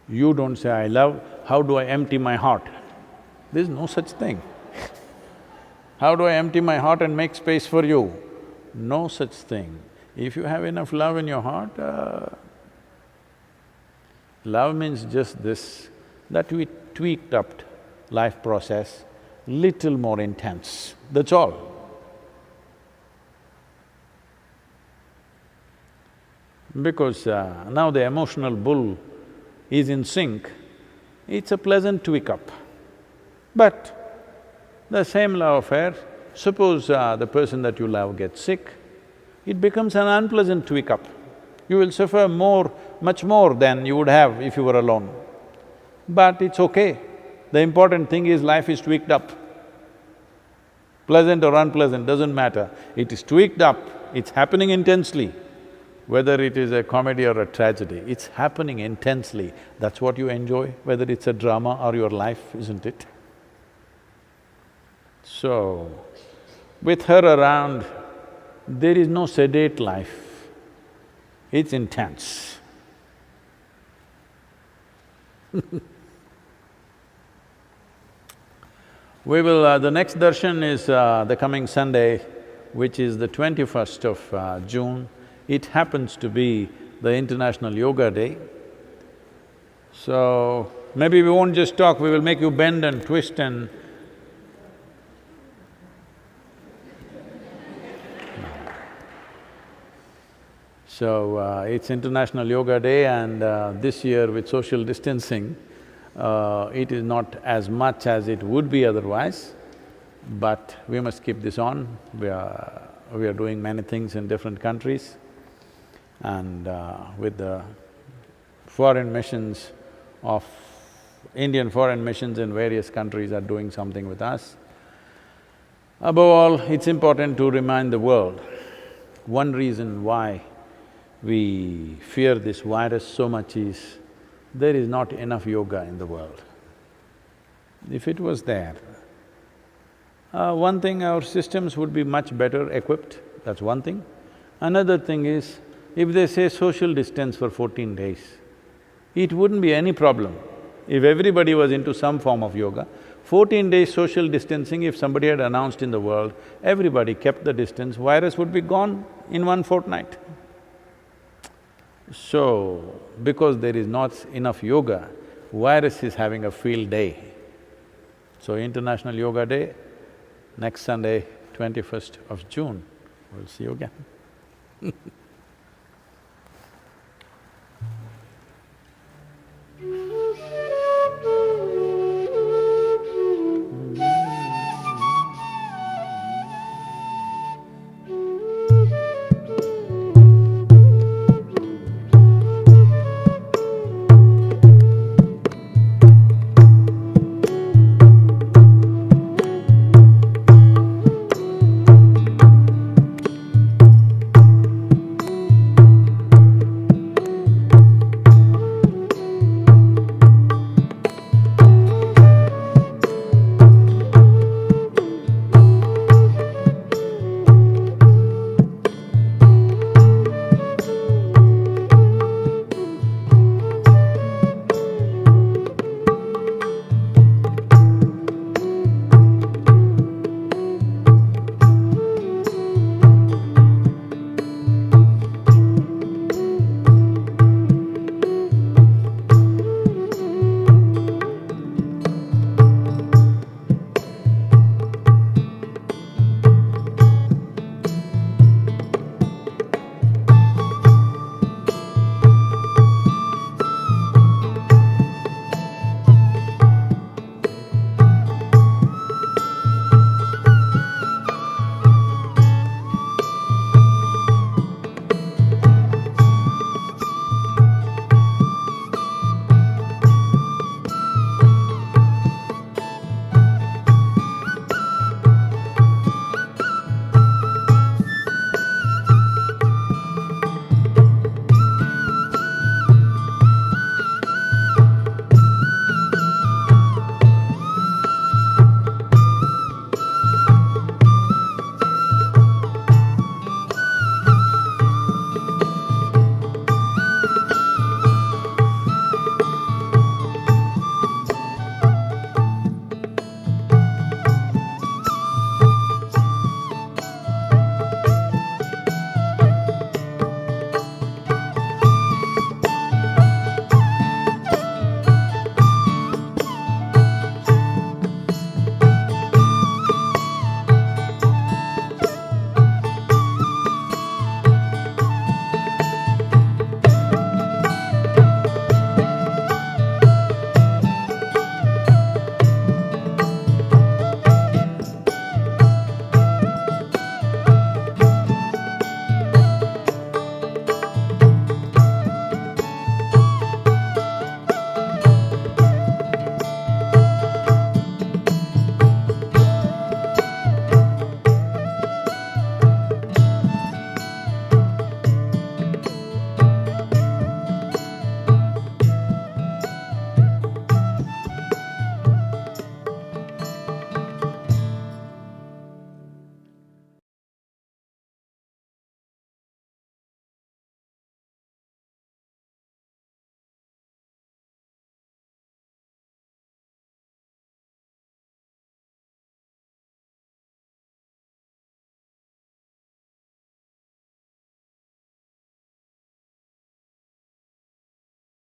You don't say, "I love, how do I empty my heart?" There's no such thing. How do I empty my heart and make space for you? No such thing. If you have enough love in your heart, love means just this, that we tweaked up life process, little more intense, that's all. Because now the emotional bull is in sync, it's a pleasant tweak up. But the same love affair, suppose the person that you love gets sick, it becomes an unpleasant tweak up. You will suffer more, much more than you would have if you were alone. But it's okay. The important thing is life is tweaked up. Pleasant or unpleasant, doesn't matter. It is tweaked up, it's happening intensely. Whether it is a comedy or a tragedy, it's happening intensely. That's what you enjoy, whether it's a drama or your life, isn't it? So, with her around, there is no sedate life, it's intense. The next darshan is the coming Sunday, which is the 21st of June. It happens to be the International Yoga Day. So, maybe we won't just talk, we will make you bend and twist and… So, it's International Yoga Day and this year with social distancing, it is not as much as it would be otherwise, but we must keep this on. We are doing many things in different countries and with the foreign missions of… Indian foreign missions in various countries are doing something with us. Above all, it's important to remind the world, one reason why we fear this virus so much is there is not enough yoga in the world. If it was there, one thing, our systems would be much better equipped, that's one thing. Another thing is, if they say social distance for 14 days, it wouldn't be any problem. If everybody was into some form of yoga, 14 days social distancing, if somebody had announced in the world, everybody kept the distance, virus would be gone in one fortnight. So, because there is not enough yoga, virus is having a field day. So, International Yoga Day, next Sunday, 21st of June, we'll see you again.